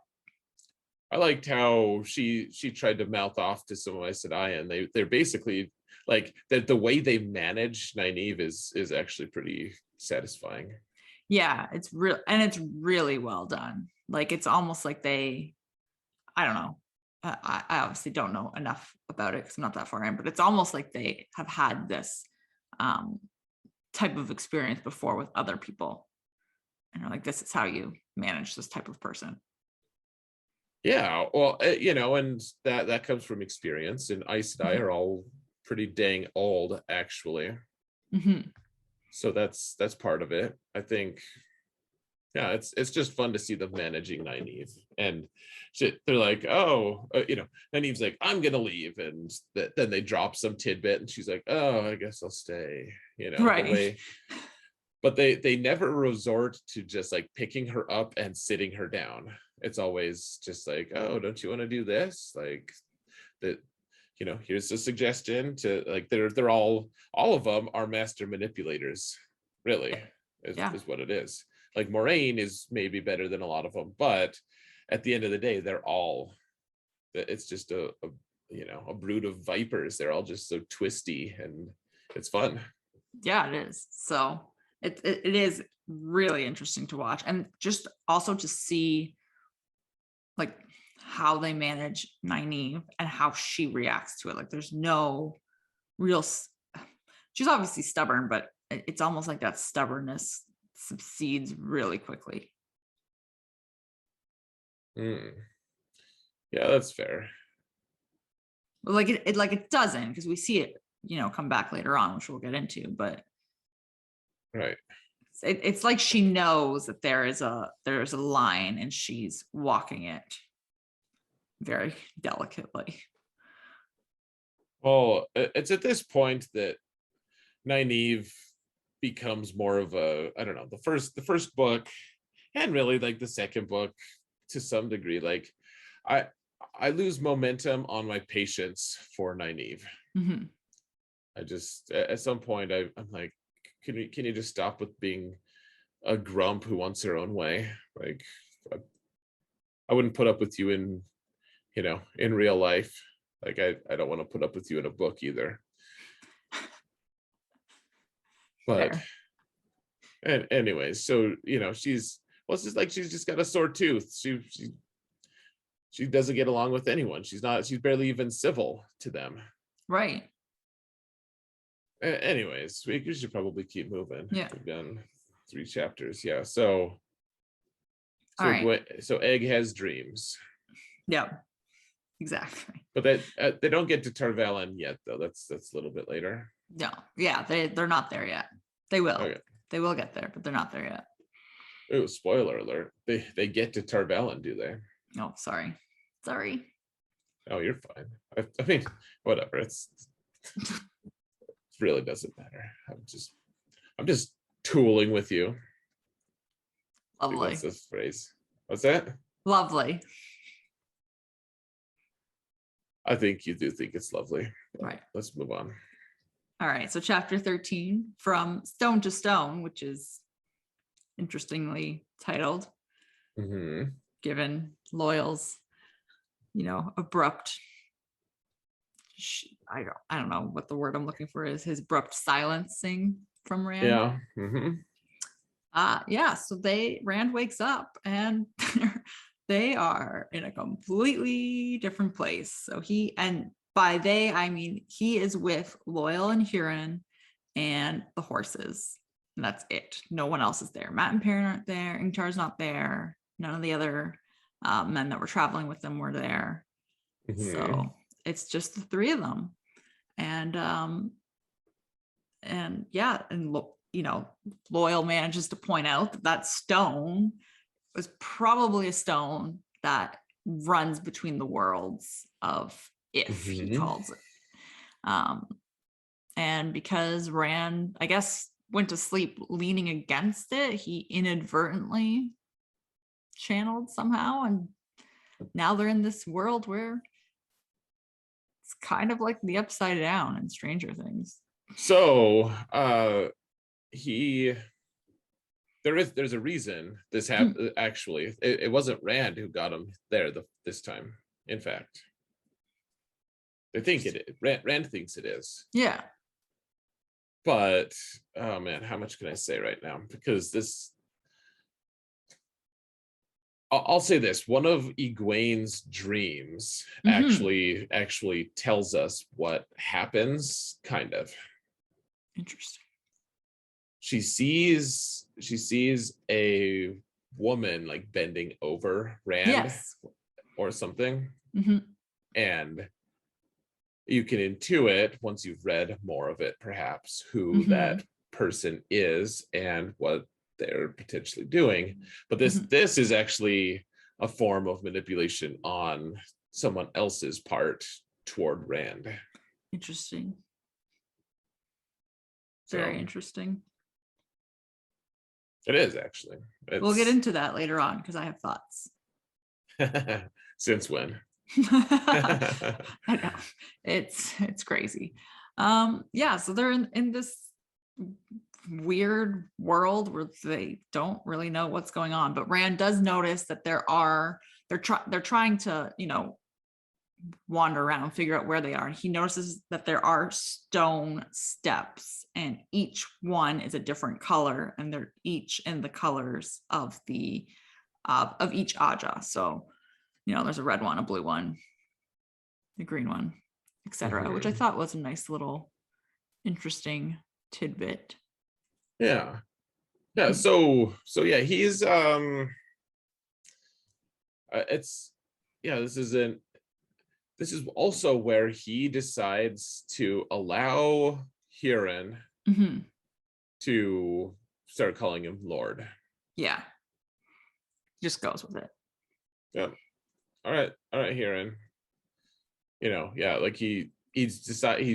I liked how she tried to mouth off to some Aes Sedai, and they're basically like the way they manage Nynaeve is actually pretty satisfying. Yeah, it's real, and it's really well done. Like it's almost like they, I don't know. I obviously don't know enough about it because I'm not that far in, but it's almost like they have had this um, type of experience before with other people, and are like, this is how you manage this type of person. Yeah, well, and that comes from experience. And Aes Sedai Mhm. are all pretty dang old, actually. Mhm. So that's part of it. I think, yeah, it's just fun to see them managing Nynaeve. And shit, they're like, oh, Nynaeve's like, I'm gonna leave, and then they drop some tidbit, and she's like, oh, I guess I'll stay. The Right. way, but they never resort to just like picking her up and sitting her down. It's always just like, oh, don't you want to do this? Like that, here's a suggestion to like they're all of them are master manipulators, really, Yeah. is what it is. Like Moraine is maybe better than a lot of them, but at the end of the day, they're all it's just a brood of vipers. They're all just so twisty, and it's fun. Yeah, it is. So it is really interesting to watch, and just also to see like how they manage Nynaeve and how she reacts to it. Like there's no real she's obviously stubborn, but it's almost like that stubbornness subsides really quickly. Mm. Yeah, that's fair. But like it doesn't, because we see it, come back later on, which we'll get into, but Right. it's like she knows that there's a line and she's walking it very delicately. Well, it's at this point that Nynaeve becomes more of a, I don't know, the first book, and really like the second book to some degree. Like I I lose momentum on my patience for Nynaeve. Mm-hmm. I just at some point I'm like, can you just stop with being a grump who wants her own way? Like I wouldn't put up with you in real life. Like I don't want to put up with you in a book either. But Fair. and anyways, so it's just like she's just got a sore tooth. She doesn't get along with anyone. She's barely even civil to them. Right. Anyways, we should probably keep moving. Yeah. We've done 3 chapters. Yeah. So All so right. so Egg has dreams, Yeah, exactly. but they don't get to Tarvalon yet, though. That's a little bit later. No, yeah, they're not there yet. They will. Okay. They will get there, but they're not there yet. Oh, spoiler alert. They get to Tarvalon, do they? Oh, sorry. Sorry. Oh, you're fine. I mean, whatever. It really doesn't matter. I'm just tooling with you. I think Lovely. that's the phrase. What's that? Lovely. I think you do think it's lovely. Right. Let's move on. All right. So chapter 13, From Stone to Stone, which is interestingly titled, Mm-hmm. given Loyal's, abrupt, I don't know what the word I'm looking for is, his abrupt silencing from Rand. Yeah. Mm-hmm. Yeah, so Rand wakes up and they are in a completely different place. So and by they, I mean he is with Loyal and Huron and the horses. And that's it. No one else is there. Matt and Perrin aren't there. Ingtar's not there. None of the other men that were traveling with them were there. Mm-hmm. So it's just the three of them. And yeah, and Loyal manages to point out that stone was probably a stone that runs between the worlds of if he calls it. And because Rand, I guess, went to sleep leaning against it, he inadvertently channeled somehow and now they're in this world where it's kind of like the Upside Down in Stranger Things. So there's a reason this happened. Actually, it wasn't Rand who got him there this time. In fact, they think it is. Rand thinks it is. Yeah. But oh man, how much can I say right now? Because I'll say this: one of Egwene's dreams actually tells us what happens. Kind of Interesting. She sees a woman like bending over Rand or something, and you can intuit once you've read more of it, perhaps, who that person is and what they're potentially doing. But this is actually a form of manipulation on someone else's part toward Rand. Interesting. Very interesting. It is actually. We'll get into that later on because I have thoughts. Since when? I know. It's crazy. Yeah, so they're in this weird world where they don't really know what's going on, but Rand does notice that they're trying to, wander around and figure out where they are. And he notices that there are stone steps and each one is a different color and they're each in the colors of the of each Aja. So there's a red one, a blue one, a green one, etc., which I thought was a nice little interesting tidbit. Yeah. So yeah, he's this is also where he decides to allow Huron to start calling him Lord. Yeah. Just goes with it. Yeah. All right, Huron. Like he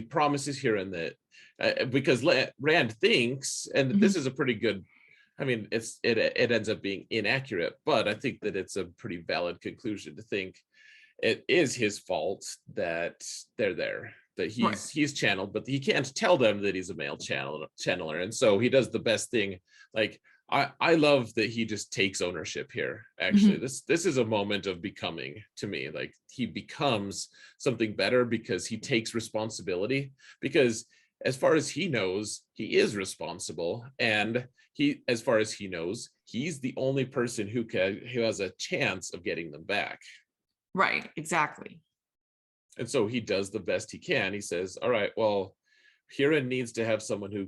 promises Huron that because Rand thinks, and this is a pretty good, I mean, it ends up being inaccurate, but I think that it's a pretty valid conclusion to think it is his fault that they're there, that he's channeled, but he can't tell them that he's a male channeler, and so he does the best thing. Like I love that he just takes ownership here. Actually, this is a moment of becoming to me. Like he becomes something better because he takes responsibility, because as far as he knows, he is responsible, and as far as he knows, he's the only person who has a chance of getting them back. Right, exactly. And so he does the best he can. He says, all right, well, Huron needs to have someone who,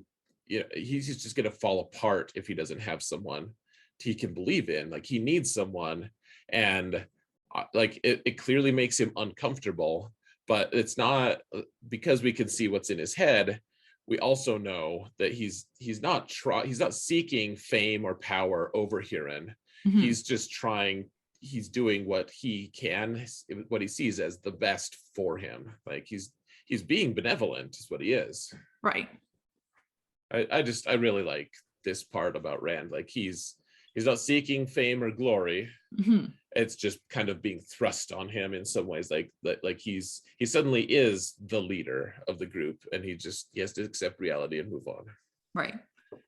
he's just going to fall apart if he doesn't have someone he can believe in. Like he needs someone, and like it clearly makes him uncomfortable, but it's not because we can see what's in his head. We also know that he's not seeking fame or power over Huron. He's just he's doing what he can, what he sees as the best for him. Like he's being benevolent is what he is. Right. I really like this part about Rand. Like he's not seeking fame or glory. It's just kind of being thrust on him in some ways. Like he suddenly is the leader of the group, and he has to accept reality and move on. Right.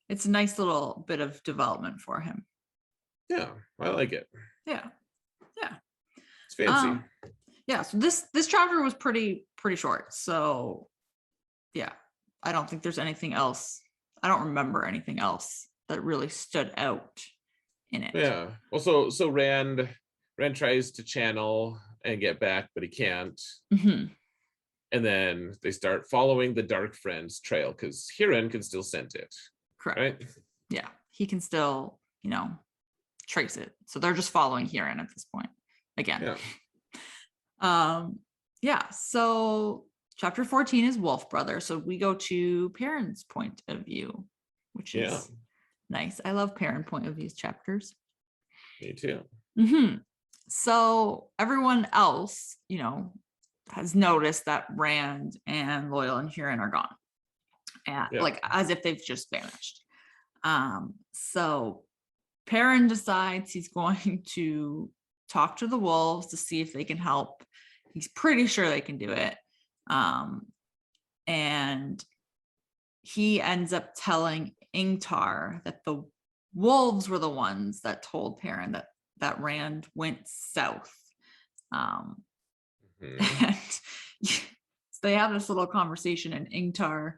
It's a nice little bit of development for him. Yeah, I like it. Yeah. It's fancy. Yeah, so this chapter was pretty short. So yeah, I don't think there's anything else. I don't remember anything else that really stood out in it. Yeah. Well, so Rand tries to channel and get back, but he can't. And then they start following the Dark Friends trail because Huron can still sense it. Correct. Right? Yeah, he can still, trace it. So they're just following Huron at this point again. Yeah. So chapter 14 is Wolf Brother. So we go to Perrin's point of view, which is nice. I love Perrin point of views chapters. Me too. So everyone else, has noticed that Rand and Loyal and Huron are gone, and like as if they've just vanished. So Perrin decides he's going to talk to the wolves to see if they can help. He's pretty sure they can do it. And he ends up telling Ingtar that the wolves were the ones that told Perrin that Rand went south. And so they have this little conversation, and Ingtar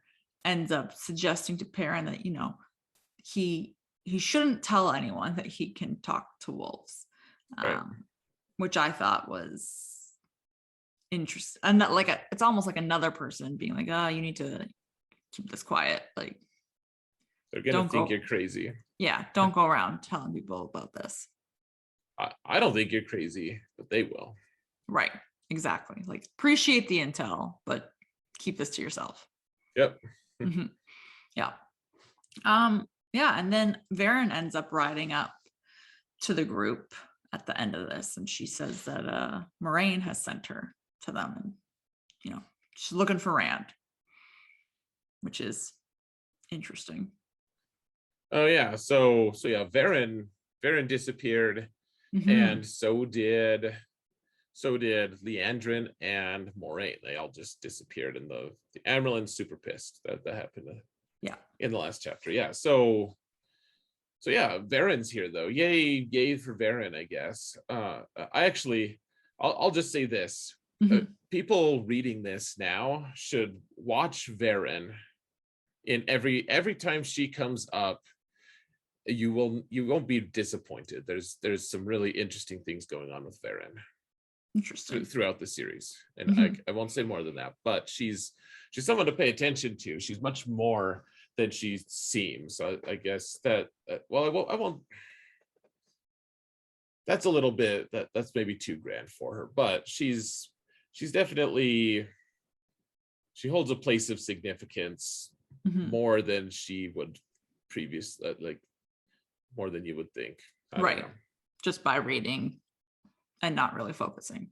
ends up suggesting to Perrin that, you know, he shouldn't tell anyone that he can talk to wolves, right. which I thought was interesting. And that, like, it's almost like another person being like, oh, you need to keep this quiet. Like, they're gonna think you're crazy. Yeah, don't go around telling people about this. I don't think you're crazy, but they will. Right, exactly. Like, appreciate the intel, but keep this to yourself. Yep. Mm-hmm. Yeah. Yeah, and then Varen ends up riding up to the group at the end of this, and she says that Moraine has sent her to them, and, you know, she's looking for Rand, which is interesting. Oh yeah, so yeah, Varen disappeared, and so did Leandrin and Moraine. They all just disappeared, and the Amerlin's super pissed that happened in the last chapter. Yeah, so yeah, Varen's here though. Yay for Varen, I guess. I'll just say this. People reading this now should watch Varen. In every time she comes up, you won't be disappointed. There's some really interesting things going on with Varen. Interesting. Throughout the series, and I won't say more than that, but she's someone to pay attention to. She's much more than she seems. I guess that I won't. That's a little bit that's maybe too grand for her, but she's definitely, she holds a place of significance more than she would previously, like more than you would think. Right, just by reading and not really focusing.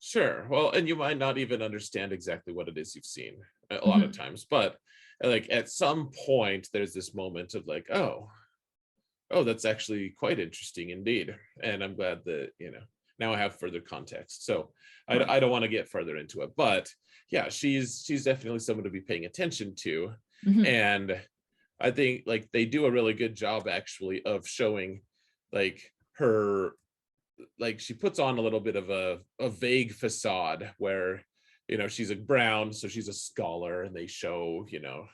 Sure. Well, and you might not even understand exactly what it is you've seen a lot of times, but like at some point there's this moment of like, oh, that's actually quite interesting indeed. And I'm glad that, you know, now I have further context. So I don't want to get further into it, but yeah, she's definitely someone to be paying attention to. And I think like they do a really good job actually of showing like her, like she puts on a little bit of a vague facade where, you know, she's a brown, so she's a scholar, and they show, you know,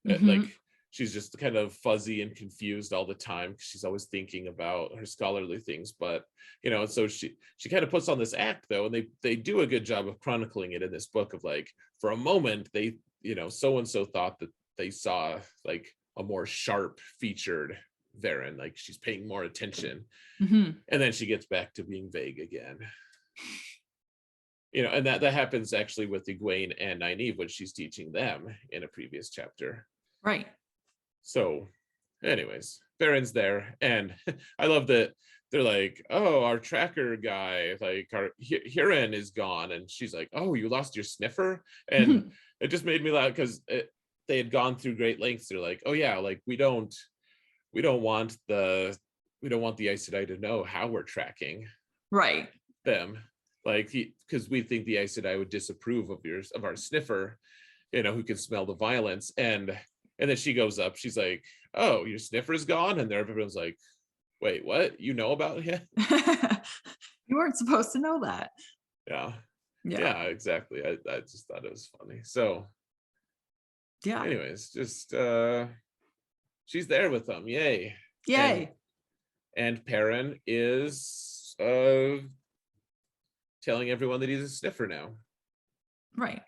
like she's just kind of fuzzy and confused all the time because she's always thinking about her scholarly things. But, you know, so she kind of puts on this act though, and they do a good job of chronicling it in this book of like, for a moment they, you know, so and so thought that they saw like a more sharp featured Varen, like she's paying more attention, and then she gets back to being vague again. You know, and that happens actually with Egwene and Nynaeve when she's teaching them in a previous chapter. Right. So anyways, Varen's there, and I love that they're like, oh, our tracker guy, like our Huron is gone, and she's like, oh, you lost your sniffer? And it just made me laugh because they had gone through great lengths. They're like, oh yeah, like we don't want the Aes Sedai to know how we're tracking them, like because we think the Aes Sedai would disapprove of our sniffer, you know, who can smell the violence. And then she goes up, she's like, oh, your sniffer's gone, and everyone's like, wait, what? You know about him? You weren't supposed to know that. Yeah, exactly. I just thought it was funny. So yeah, anyways, just she's there with them. Yay. And Perrin is telling everyone that he's a sniffer now. Right.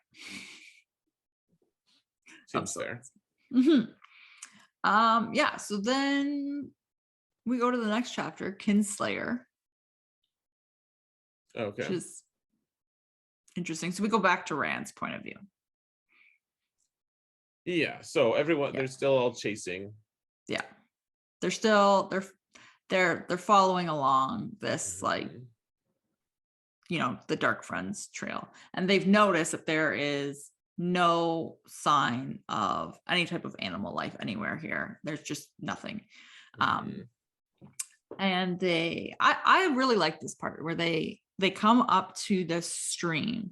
Seems fair. Yeah, so then we go to the next chapter, Kinslayer. Okay. Which is interesting. So we go back to Rand's point of view. Yeah, so everyone, they're still all chasing. Yeah. They're still they're following along this like, you know, the Dark Friends trail, and they've noticed that there is no sign of any type of animal life anywhere here. There's just nothing. And I really like this part where they come up to the stream,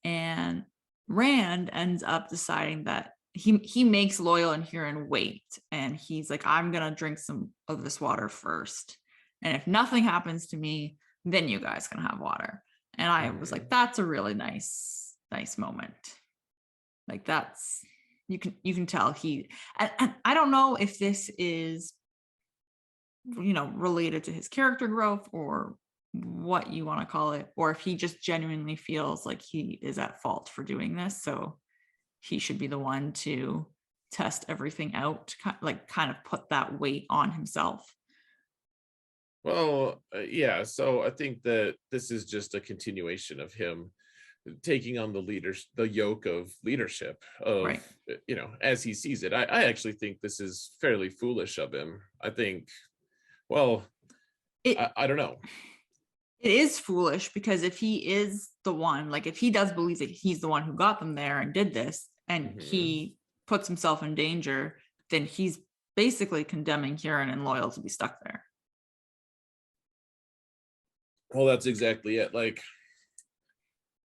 and Rand ends up deciding that he makes Loyal and Huron wait, and he's like, I'm gonna drink some of this water first, and if nothing happens to me, then you guys can have water. And I was like, that's a really nice moment. Like, that's, you can tell he, and I don't know if this is, related to his character growth or what you want to call it, or if he just genuinely feels like he is at fault for doing this, so he should be the one to test everything out, kind of put that weight on himself. Well, yeah. So I think that this is just a continuation of him taking on the yoke of leadership of, Right. as he sees it. I actually think this is fairly foolish of him. I think, well, I don't know. It is foolish, because if he is the one, like if he does believe that he's the one who got them there and did this, and he puts himself in danger, then he's basically condemning Huron and Loyal to be stuck there. Well, that's exactly it. Like,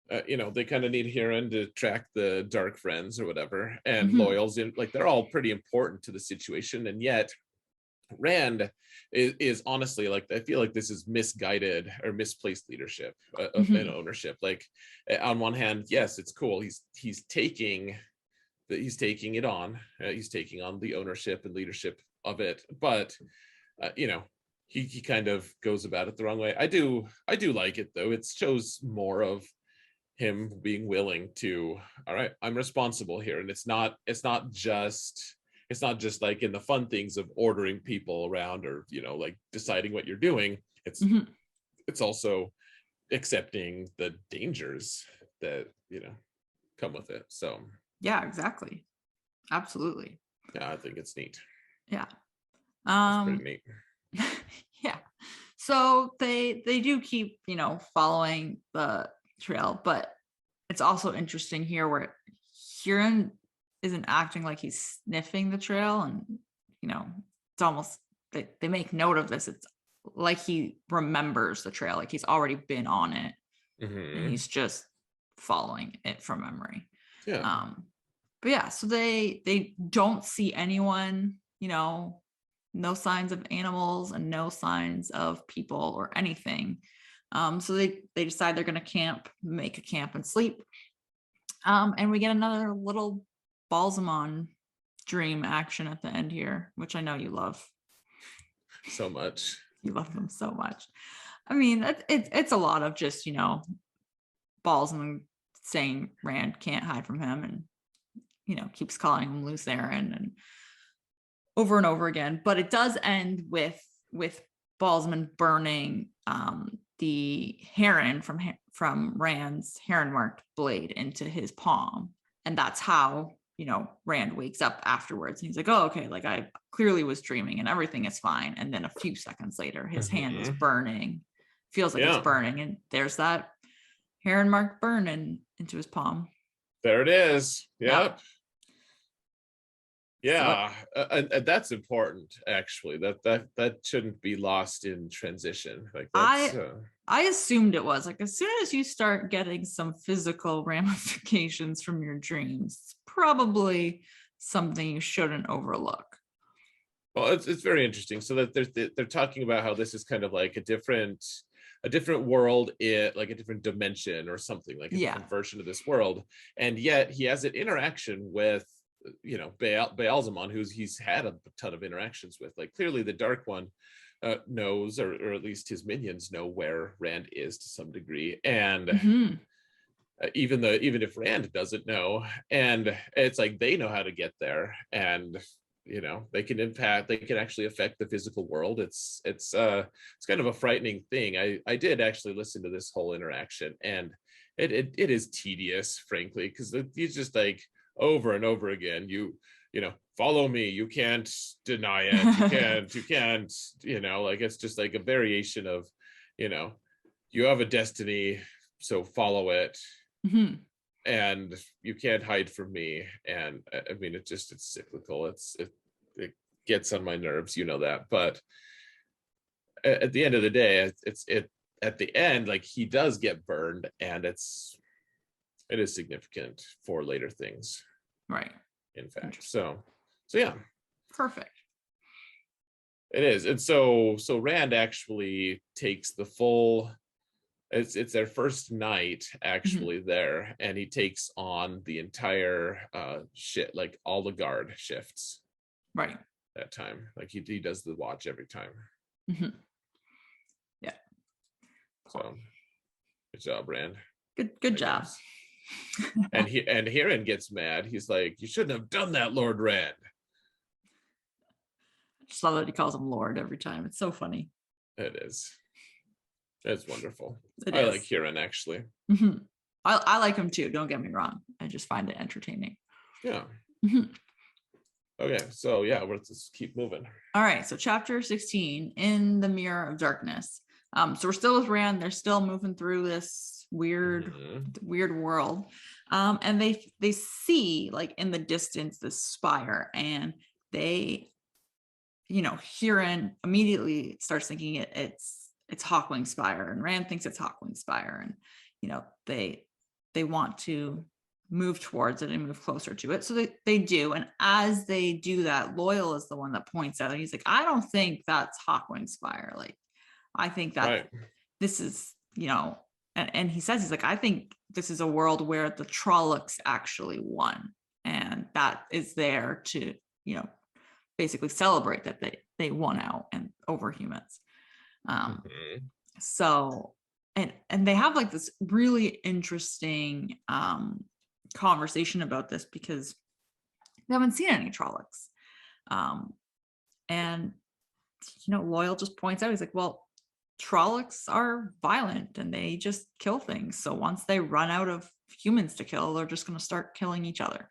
they kind of need Huron to track the dark friends or whatever, and Loyal's in, like, they're all pretty important to the situation, and yet Rand is honestly, like, I feel like this is misguided or misplaced leadership and ownership. Like, on one hand, yes, it's cool. He's taking it on. He's taking on the ownership and leadership of it, but he kind of goes about it the wrong way. I do like it though. It shows more of him being willing to, all right, I'm responsible here, and it's not just like in the fun things of ordering people around or like deciding what you're doing. It's also accepting the dangers that come with it. So yeah, exactly, absolutely. Yeah, I think it's neat. Yeah. It's pretty neat. Yeah. So they do keep, following the trail, but it's also interesting here where Huron isn't acting like he's sniffing the trail, and it's almost, they make note of this. It's like he remembers the trail, like he's already been on it, and he's just following it from memory. Yeah. But yeah, so they don't see anyone, no signs of animals and no signs of people or anything. So they decide they're going to make a camp and sleep. And we get another little Balsamon dream action at the end here, which I know you love so much. You love them so much. I mean, it's a lot of just, Balsamon saying Rand can't hide from him, and keeps calling him Loose Aaron and over again. But it does end with Balsamon burning the heron from Rand's heron marked blade into his palm, and that's how Rand wakes up afterwards, and he's like, oh, okay, like I clearly was dreaming and everything is fine. And then a few seconds later, his hand is burning, feels like it's burning, and there's that heron marked burn into his palm. There it is. Yep. Yeah. And that's important, actually. That shouldn't be lost in transition. Like, that's I assumed it was like, as soon as you start getting some physical ramifications from your dreams, it's probably something you shouldn't overlook. Well, it's very interesting. So that they're talking about how this is kind of like a different world, like a different dimension or something, like a different version of this world, and yet he has an interaction with Balsamon, who's he's had a ton of interactions with. Like, clearly the Dark One knows, or at least his minions know, where Rand is to some degree, and even if Rand doesn't know, and it's like they know how to get there, and they can actually affect the physical world. It's kind of a frightening thing. I did actually listen to this whole interaction, and it is tedious, frankly, because he's just like, over and over again, follow me, you can't deny it, you can't like, it's just like a variation of you have a destiny, so follow it, and you can't hide from me. And I mean, it's cyclical. It gets on my nerves, that. But at the end of the day, it at the end, like he does get burned, and it is significant for later things, right? in fact. So yeah, Perfect. it is. And so Rand actually takes the full, it's their first night actually there, and he takes on the entire shit, like all the guard shifts, right, that time. Like he does the watch every time. Yeah, so good job, Rand. good job. And Huron gets mad. He's like, you shouldn't have done that, Lord Rand. I just love that he calls him Lord every time. It's so funny. It is. It's wonderful. It I is. like Huron, actually. I like him too, don't get me wrong. I just find it entertaining. Yeah. Okay, so yeah, let's just keep moving. All right, so chapter 16, In the Mirror of Darkness. So we're still with Rand. They're still moving through this weird world. And they see, like, in the distance, this spire, and they, Huron immediately starts thinking it's Hawkwing Spire, and Rand thinks it's Hawkwing Spire, and they want to move towards it and move closer to it. So they do. And as they do that, Loyal is the one that points out, and he's like, I don't think that's Hawkwing Spire. Like, I think that this is, and he says, he's like, I think this is a world where the Trollocs actually won. And that is there to, basically celebrate that they won out and over humans. So, and they have like this really interesting conversation about this, because they haven't seen any Trollocs. And Loyal just points out, he's like, well, Trollocs are violent and they just kill things. So once they run out of humans to kill, they're just going to start killing each other.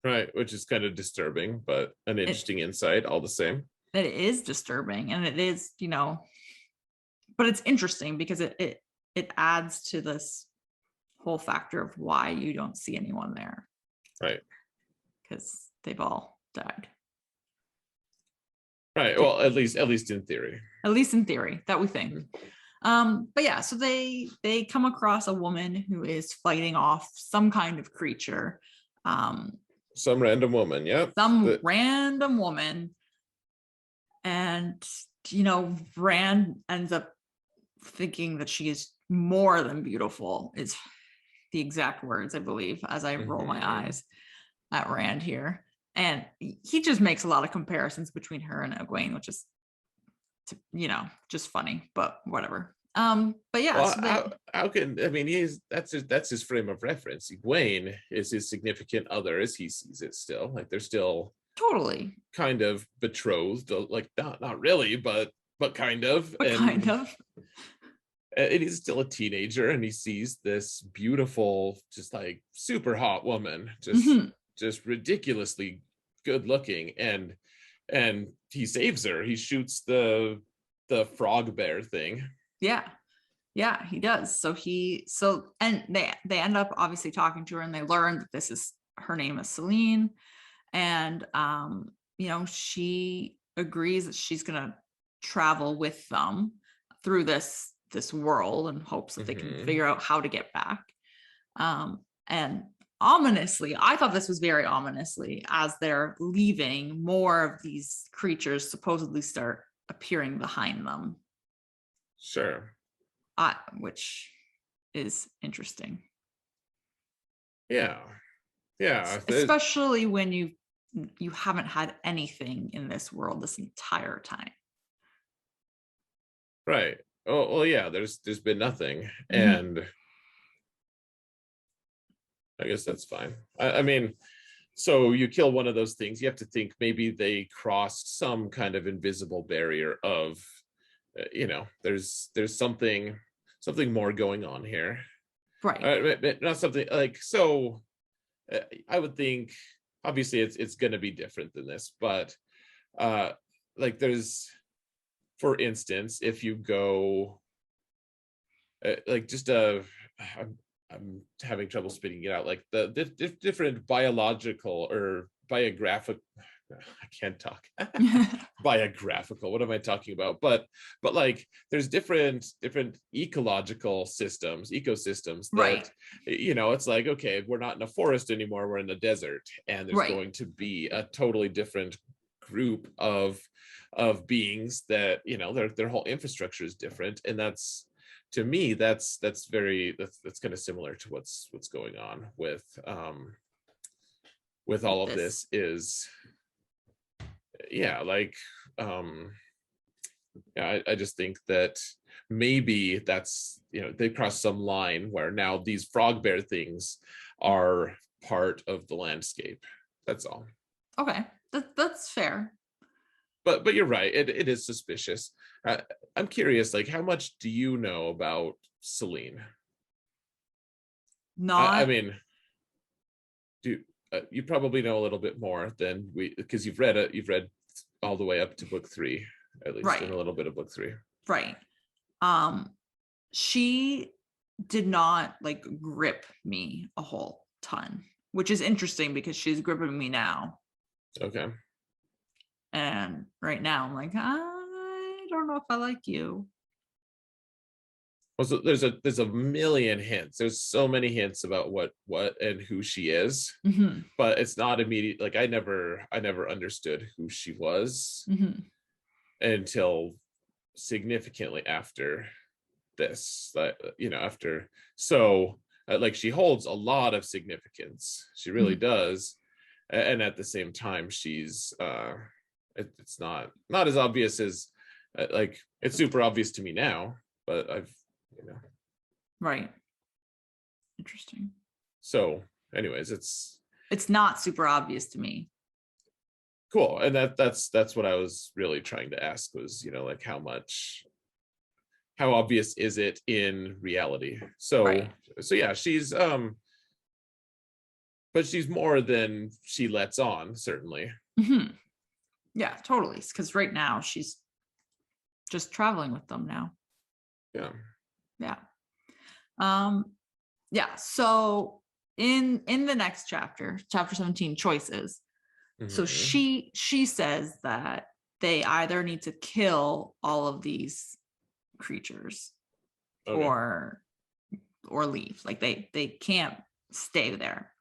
Right, which is kind of disturbing, but an interesting insight all the same. It is disturbing, and it is, but it's interesting because it adds to this whole factor of why you don't see anyone there. Right. Because they've all died. Right. Well, at least in theory. At least in theory, that we think. But yeah, so they come across a woman who is fighting off some kind of creature. Some random woman, yep. Random woman. And, Rand ends up thinking that she is more than beautiful, is the exact words, I believe, as I roll my eyes at Rand here. And he just makes a lot of comparisons between her and Egwene, which is, just funny, but whatever. But yeah, well, so how can, that's his frame of reference. Egwene is his significant other, as he sees it still. Like, they're still totally kind of betrothed, like not really, but kind of. Kind of. And he's still a teenager, and he sees this beautiful, just like super hot woman, just ridiculously good looking, and he saves her. He shoots the frog bear thing. Yeah, he does. And they end up obviously talking to her, and they learn that her name is Selene, and she agrees that she's gonna travel with them through this world in hopes that they can figure out how to get back. And ominously, I thought this was very ominously, as they're leaving, more of these creatures supposedly start appearing behind them. Sure. Which is interesting. Yeah. Especially when you haven't had anything in this world this entire time. Right. Oh, well, yeah, there's been nothing. And I guess that's fine. I mean, so you kill one of those things, you have to think maybe they crossed some kind of invisible barrier of, there's something more going on here. Right. Not something like, so I would think, obviously it's going to be different than this, but like, there's, for instance, if you go like, just I'm having trouble spitting it out, like the different biological or I can't talk. Biographical, what am I talking about? But like there's different ecological ecosystems that Right. it's like, okay, we're not in a forest anymore, we're in a desert, and there's Right. going to be a totally different group of beings that their whole infrastructure is different. And that's, to me, that's kind of similar to what's going on with all of this is, yeah, like yeah, I just think that maybe that's, they crossed some line where now these frog bear things are part of the landscape. That's all. Okay, that's fair. But you're right, it is suspicious. I'm curious, like, how much do you know about Celine? I Not mean, do you probably know a little bit more than we, because you've read all the way up to book 3, at least, right. and a little bit of book 3. Right. She did not like grip me a whole ton, which is interesting because she's gripping me now. Okay. And right now I'm like, I don't know if I like you. Well, so there's a million hints. There's so many hints about what and who she is, Mm-hmm. but it's not immediate. Like I never understood who she was Mm-hmm. until significantly after this. After, so like she holds a lot of significance. She really does, and at the same time, she's it's not as obvious as like it's super obvious to me now, but I've Right. Interesting. So anyways, It's not super obvious to me. cool. And that's what I was really trying to ask was, like how obvious is it in reality? So Right. so yeah, she's but she's more than she lets on, certainly. Mm-hmm. Yeah, totally. Because right now she's just traveling with them now. Yeah. Yeah. Yeah. So in the next chapter 17, choices. So Mm-hmm. she says that they either need to kill all of these creatures Okay. or leave. Like they can't stay there.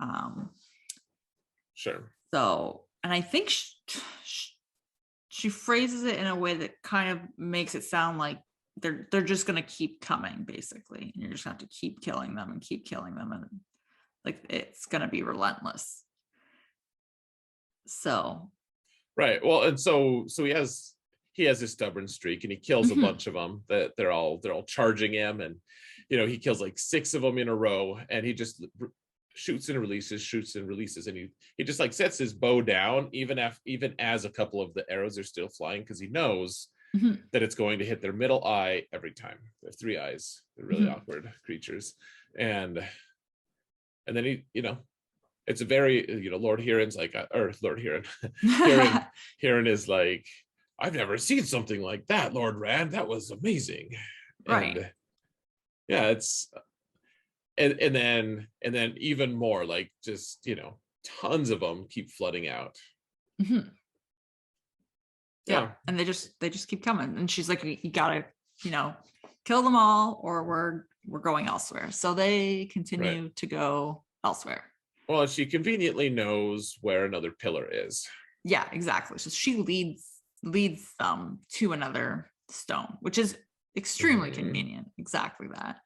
Sure. So, and I think she phrases it in a way that kind of makes it sound like they're just going to keep coming, basically, and you're just going to have to keep killing them and like it's going to be relentless. So Right. Well, and so he has this stubborn streak, and he kills a bunch of them. That they're all charging him, and he kills like 6 of them in a row, and he just shoots and releases, and he just like sets his bow down even as a couple of the arrows are still flying, because he knows that it's going to hit their middle eye every time. They have 3 eyes. They're really awkward creatures, and then it's a very, Lord Huron's like, or Lord Huron, Huron is like, I've never seen something like that, Lord Rand. That was amazing. right. And yeah, it's and then even more, like, just tons of them keep flooding out. Yeah, and they just keep coming, and she's like, you gotta kill them all or we're going elsewhere. So they continue Right. to go elsewhere. Well, she conveniently knows where another pillar is. Yeah, exactly. So she leads them to another stone, which is extremely convenient. Exactly that.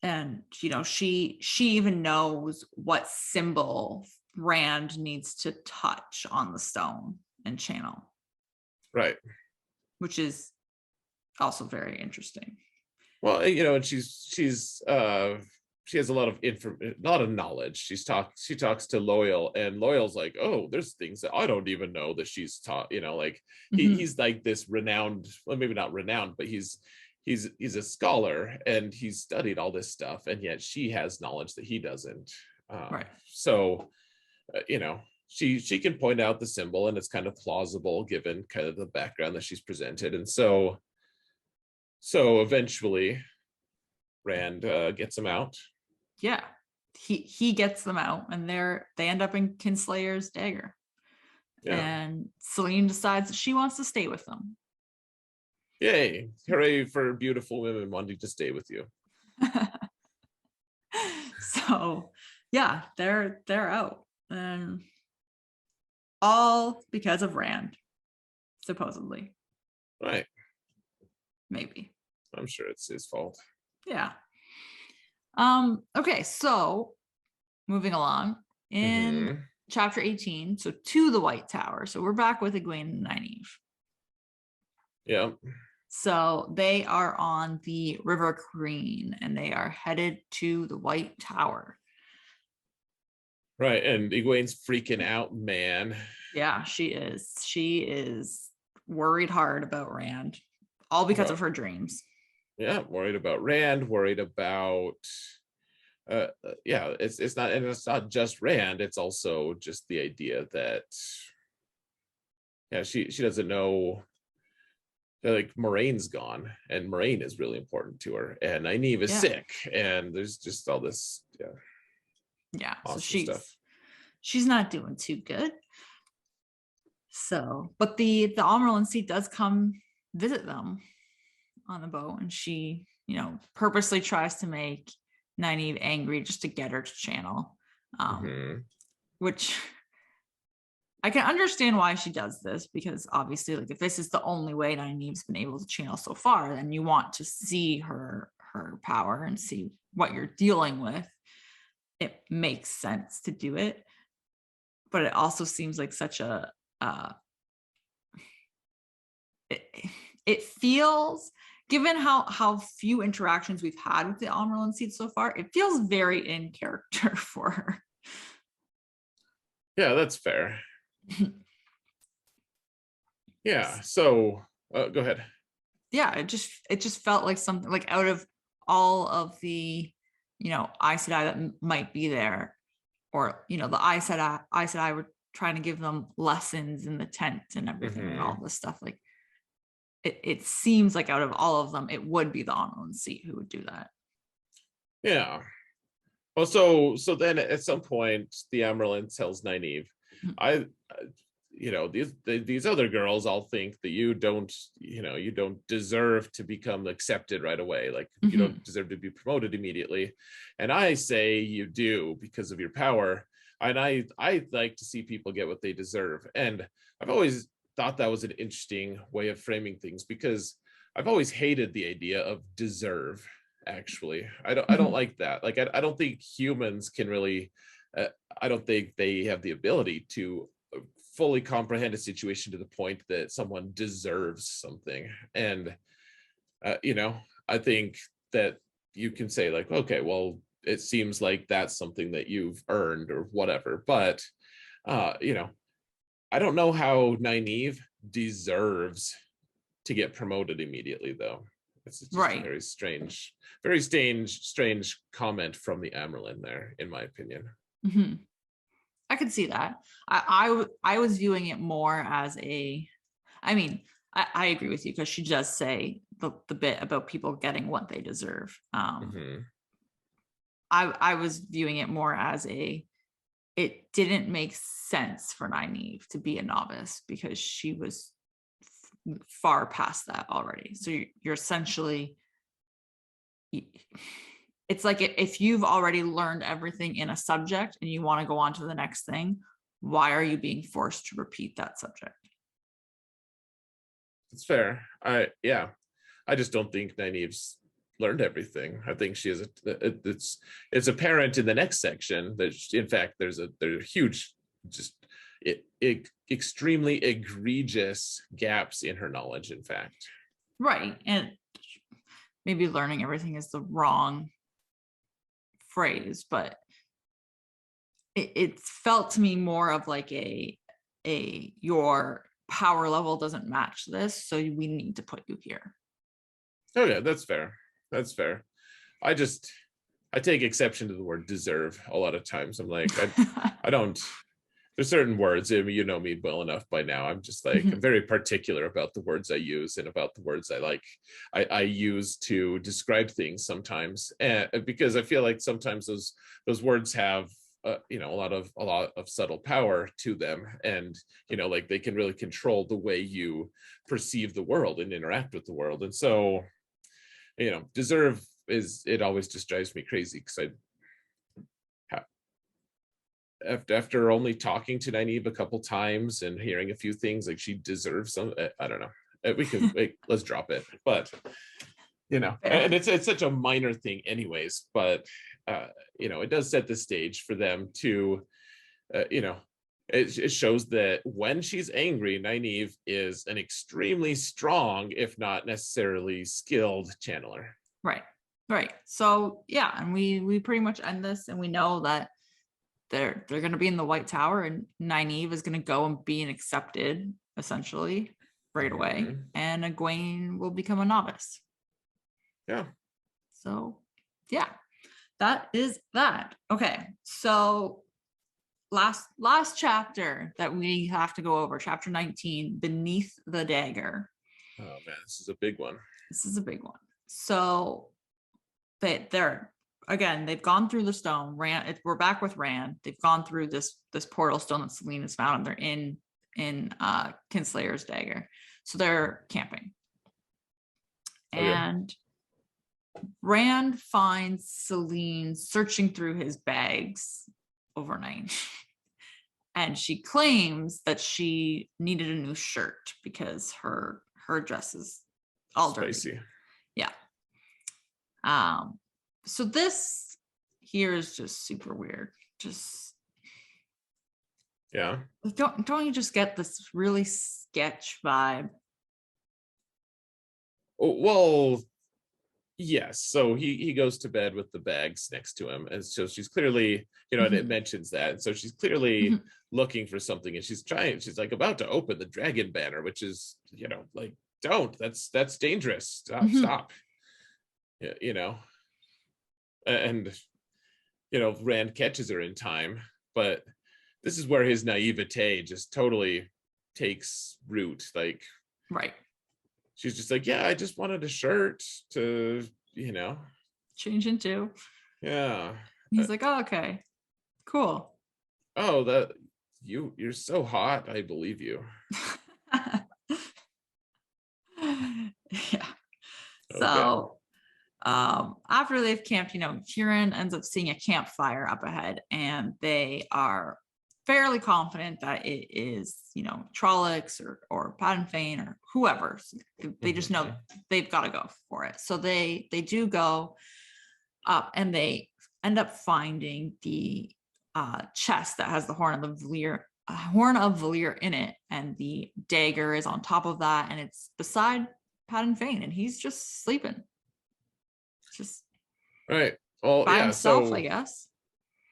And she even knows what symbol Rand needs to touch on the stone and channel. Right. Which is also very interesting. Well, and she has a lot of knowledge. She talks to Loyal, and Loyal's like, oh, there's things that I don't even know that she's taught. Like he's like this renowned, well, maybe not renowned, but he's a scholar, and he's studied all this stuff, and yet she has knowledge that he doesn't. Right. So she can point out the symbol, and it's kind of plausible given kind of the background that she's presented. And so eventually Rand gets him out. Yeah, he gets them out, and they end up in Kinslayer's dagger. Yeah. And Celine decides that she wants to stay with them. Yay. Hooray for beautiful women wanting to stay with you. So yeah, they're out. And all because of Rand, supposedly. Right. Maybe. I'm sure it's his fault. Yeah. Okay, so moving along in chapter 18, so to the White Tower. So we're back with Egwene and Nynaeve. Yeah. So they are on the River Queen and they are headed to the White Tower. Right. And Egwene's freaking out, man. Yeah, she is. She is worried hard about Rand, all because of her dreams. Yeah, worried about Rand, worried about yeah, it's not, and it's not just Rand, it's also just the idea that she doesn't know that, like, Moraine's gone, and Moraine is really important to her, and Nynaeve is sick, and there's just all this awesome so she's not doing too good. So, but the Amyrlin Seat does come visit them on the boat, and she, purposely tries to make Nynaeve angry just to get her to channel, which I can understand why she does this, because obviously, like, if this is the only way Nynaeve's been able to channel so far, then you want to see her power and see what you're dealing with. It makes sense to do it, but it also seems like such a it feels, given how few interactions we've had with the Amyrlin Seat so far, it feels very in character for her. Yeah, that's fair. Yeah, so go ahead. Yeah, it just felt like something, like, out of all of the Aes Sedai that might be there, or the Aes Sedai were trying to give them lessons in the tent and everything, and all this stuff, like it seems like out of all of them it would be the Amyrlin Seat who would do that. Yeah. Well, so then at some point the Amyrlin tells Nynaeve, these other girls all think that you don't deserve to become accepted right away, like you don't deserve to be promoted immediately, and I say you do because of your power, and I like to see people get what they deserve. And I've always thought that was an interesting way of framing things, because I've always hated the idea of deserve. Actually, I don't like that. Like, I don't think humans can really I don't think they have the ability to fully comprehend a situation to the point that someone deserves something. And I think that you can say, like, okay, well, it seems like that's something that you've earned or whatever, but I don't know how Nynaeve deserves to get promoted immediately, though. It's just a very strange comment from the Amyrlin there, in my opinion. I could see that. I was viewing it more as I agree with you, because she does say the bit about people getting what they deserve. I was viewing it more as it didn't make sense for Nynaeve to be a novice, because she was far past that already. So you're essentially, it's like, if you've already learned everything in a subject and you want to go on to the next thing, why are you being forced to repeat that subject? It's fair. I just don't think Nynaeve's learned everything. I think she is it's apparent in the next section that in fact there's a huge, just extremely egregious gaps in her knowledge, in fact. Right. And maybe learning everything is the wrong phrase, but it felt to me more of like your power level doesn't match this, so we need to put you here. Oh yeah, that's fair. I take exception to the word deserve a lot of times. I'm like, I don't, there's certain words, I mean, you know me well enough by now. I'm just like, I'm very particular about the words I use and about the words I use to describe things sometimes, and because I feel like sometimes those words have you know, a lot of subtle power to them, and you know, like they can really control the way you perceive the world and interact with the world. And so, you know, deserve is, it always just drives me crazy because after only talking to Nynaeve a couple times and hearing a few things, like she deserves some, I don't know. We can let's drop it. But you know, and it's such a minor thing anyways, but you know, it does set the stage for them to you know, it shows that when she's angry, Nynaeve is an extremely strong, if not necessarily skilled channeler. Right. So yeah, and we pretty much end this, and we know that they're going to be in the White Tower, and Nynaeve is going to go and be accepted essentially right away, and Egwene will become a novice. Yeah. So yeah, that is that. Okay, so last chapter that we have to go over, chapter 19, Beneath the Dagger. Oh man, this is a big one. This is a big one. So they're again, they've gone through the stone. We're back with Rand. They've gone through this portal stone that Selene has found, and they're in Kinslayer's dagger. So they're camping. Okay. And Rand finds Selene searching through his bags overnight. And she claims that she needed a new shirt because her dress is all spicy. Dirty. Yeah. So this here is just super weird. Just yeah. Don't you just get this really sketch vibe? Oh, well, yes. So he goes to bed with the bags next to him, and so she's clearly, you know, and it mentions that, and so she's clearly looking for something, and she's like about to open the dragon banner, which is, you know, like, don't, that's dangerous. Stop. Yeah, you know. And you know, Rand catches her in time, but this is where his naivete just totally takes root. Like, right, she's just like, yeah, I just wanted a shirt to, you know, change into. Yeah. He's like, oh, okay, cool. Oh, that you're so hot, I believe you. Yeah. So after they've camped, you know, Kieran ends up seeing a campfire up ahead, and they are fairly confident that it is, you know, Trollocs or Paddington or whoever. They just know they've got to go for it. So they do go up, and they end up finding the chest that has the horn of Valir in it, and the dagger is on top of that, and it's beside Paddington, and he's just sleeping. Just right. Well, by yeah, himself, so I guess.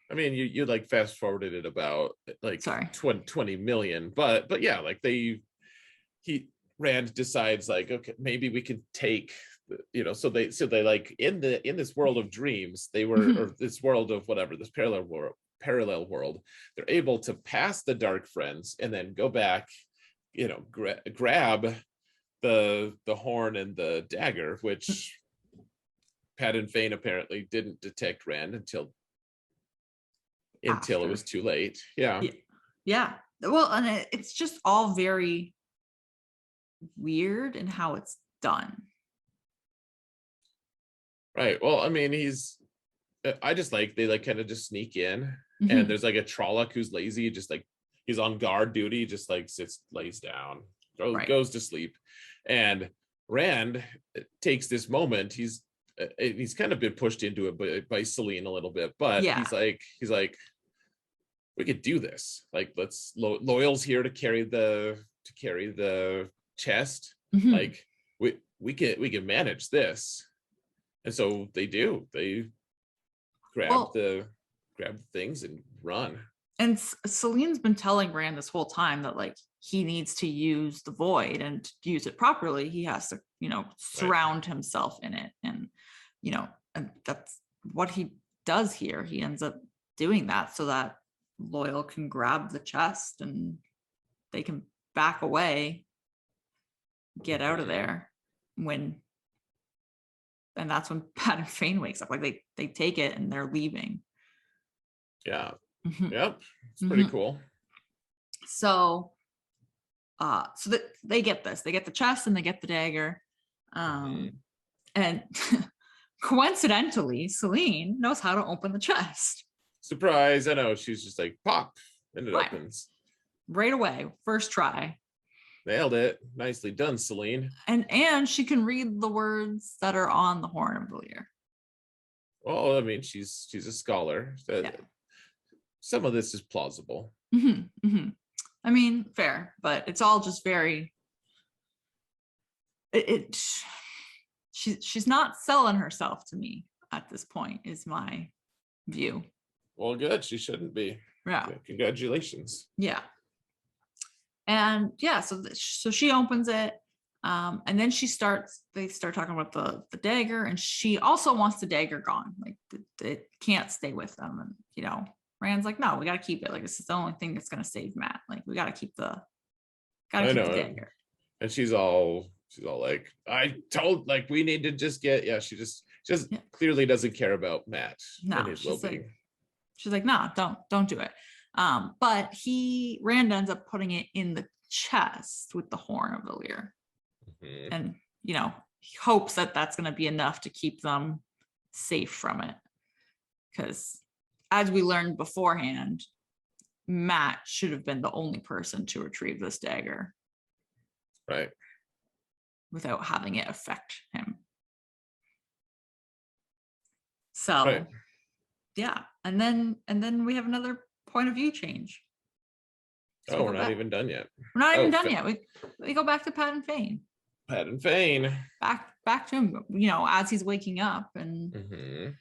I mean, you like fast forwarded it about like 20 million, but yeah, like Rand decides like, okay, maybe we could take, you know, so they like in this world of dreams, they were or this world of whatever, this parallel world, they're able to pass the Dark Friends and then go back, you know, grab the horn and the dagger, which Paddington apparently didn't detect Rand until it was too late. Yeah. Well, and it's just all very weird in how it's done. Right. Well, I mean, I just like, they like kind of just sneak in, and there's like a Trolloc who's lazy, just like he's on guard duty, just like lays down, goes to sleep. And Rand takes this moment. He's kind of been pushed into it by Selene a little bit, but he's like, we could do this. Like, let's Loyal's here to carry the chest. Like, we can manage this. And so they grab the things and run. And Celine's been telling Rand this whole time that like he needs to use the void, and to use it properly, he has to, you know, surround himself in it. And, you know, and that's what he does here. He ends up doing that so that Loyal can grab the chest and they can back away, get out of there and that's when Pat and Fane wakes up. Like they take it and they're leaving. Yeah. Yep, it's pretty cool. So so that they get this, they get the chest and they get the dagger. And coincidentally, Celine knows how to open the chest. Surprise. I know, she's just like pop and it opens right away, first try. Nailed it. Nicely done, Celine. And she can read the words that are on the horn of Valere. Well, I mean, she's a scholar. Some of this is plausible. I mean, fair, but it's all just very. She's not selling herself to me at this point, is my view. Well, good. She shouldn't be. Yeah. Congratulations. Yeah. And yeah, so she opens it, and then they start talking about the dagger, and she also wants the dagger gone. Like it can't stay with them. And Rand's like, no, we got to keep it. Like, this is the only thing that's going to save Matt. Like, we got to keep the dagger. And she's all like, I told, like, we need to just get, she just clearly doesn't care about Matt and his well-being. She's like, no, don't do it. But Rand ends up putting it in the chest with the horn of Valere. And, he hopes that that's going to be enough to keep them safe from it. Because as we learned beforehand, Matt should have been the only person to retrieve this dagger. Right. Without having it affect him. So, right. Yeah. And then we have another point of view change. So we're not even done yet. We're not even done yet. We go back to Pat and Fane. Back to him, as he's waking up, and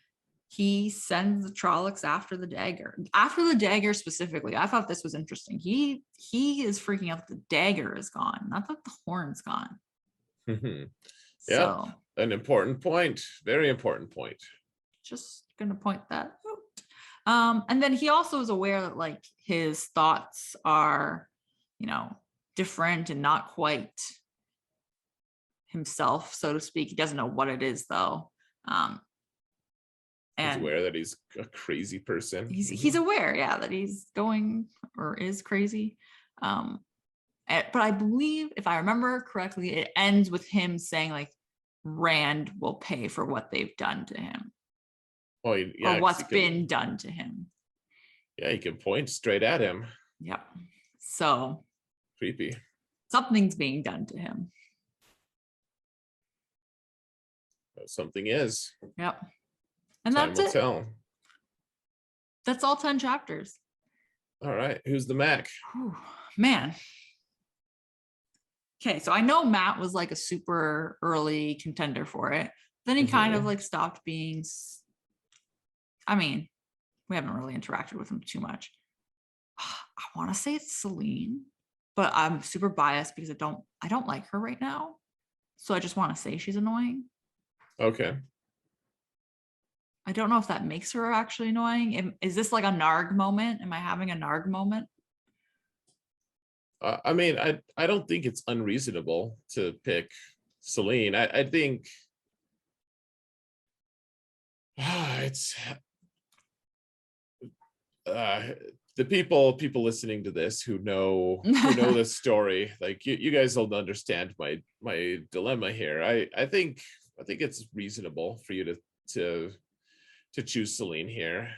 he sends the Trollocs after the dagger. After the dagger specifically, I thought this was interesting. He is freaking out that the dagger is gone, not that the horn's gone. Yeah, so, an important point. Very important point. Just gonna point that out. And then he also is aware that like his thoughts are, different and not quite himself, so to speak. He doesn't know what it is though. And he's aware that he's a crazy person. He's aware, that he's going or is crazy. But I believe, if I remember correctly, it ends with him saying like Rand will pay for what they've done to him. Well, or what's been done to him. Yeah, he can point straight at him. Yep. So creepy. Something's being done to him. Something is. Yep. And Time that's it. Tell. That's all 10 chapters. All right. Who's the Mac? Whew, man. Okay, so I know Matt was like a super early contender for it. Then he kind of like stopped being. I mean, we haven't really interacted with him too much. I want to say it's Celine, but I'm super biased because I don't like her right now. So I just want to say she's annoying. Okay. I don't know if that makes her actually annoying. Is this like a Narg moment? Am I having a Narg moment? I mean, I don't think it's unreasonable to pick Celine. I think it's the people listening to this who know the story. Like you guys will understand my dilemma here. I think it's reasonable for you to choose Celine here.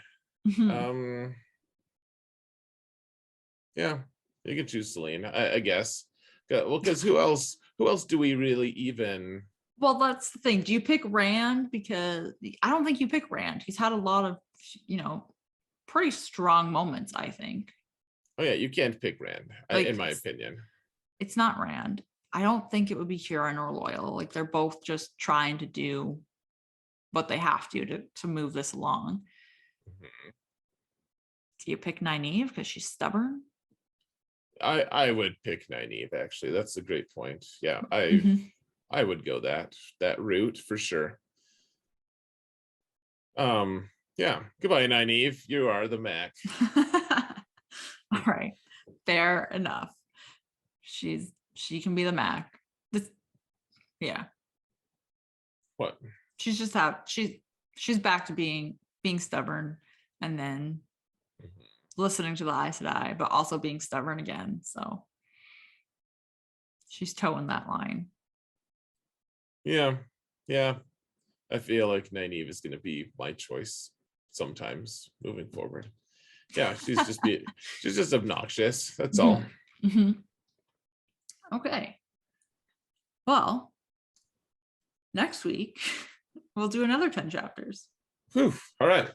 Yeah, you can choose Celine, I guess. Well, because who else do we really even? Well, that's the thing. Do you pick Rand? Because I don't think you pick Rand. He's had a lot of, pretty strong moments, I think. Oh yeah, you can't pick Rand, in my opinion. It's not Rand. I don't think it would be Huron or Loyal. Like they're both just trying to do what they have to move this along. Do you pick Nynaeve because she's stubborn? I would pick Nynaeve, actually. That's a great point. Yeah, I would go that route for sure. Yeah, goodbye, Nynaeve. You are the Mac. All right, fair enough. She can be the Mac. Yeah. What? She's back to being stubborn, and then listening to the Aes Sedai, but also being stubborn again. So she's towing that line. Yeah. I feel like Nynaeve is going to be my choice sometimes moving forward. Yeah, she's just obnoxious. That's all. Mm-hmm. Okay. Well, next week we'll do another 10 chapters. Whew. All right.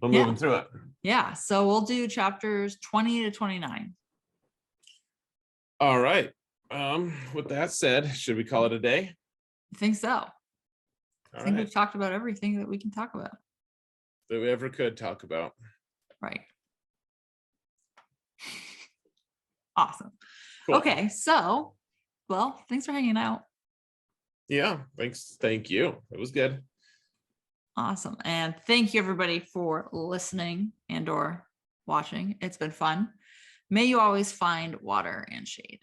I'm moving through it. Yeah. So we'll do chapters 20 to 29. All right. With that said, should we call it a day? I think so. I think right. we've talked about everything that we can talk about. That we ever could talk about. Right. Awesome. Cool. Okay. So, well, thanks for hanging out. Yeah. Thanks. Thank you. It was good. Awesome. And thank you everybody for listening and or watching. It's been fun. May you always find water and shade.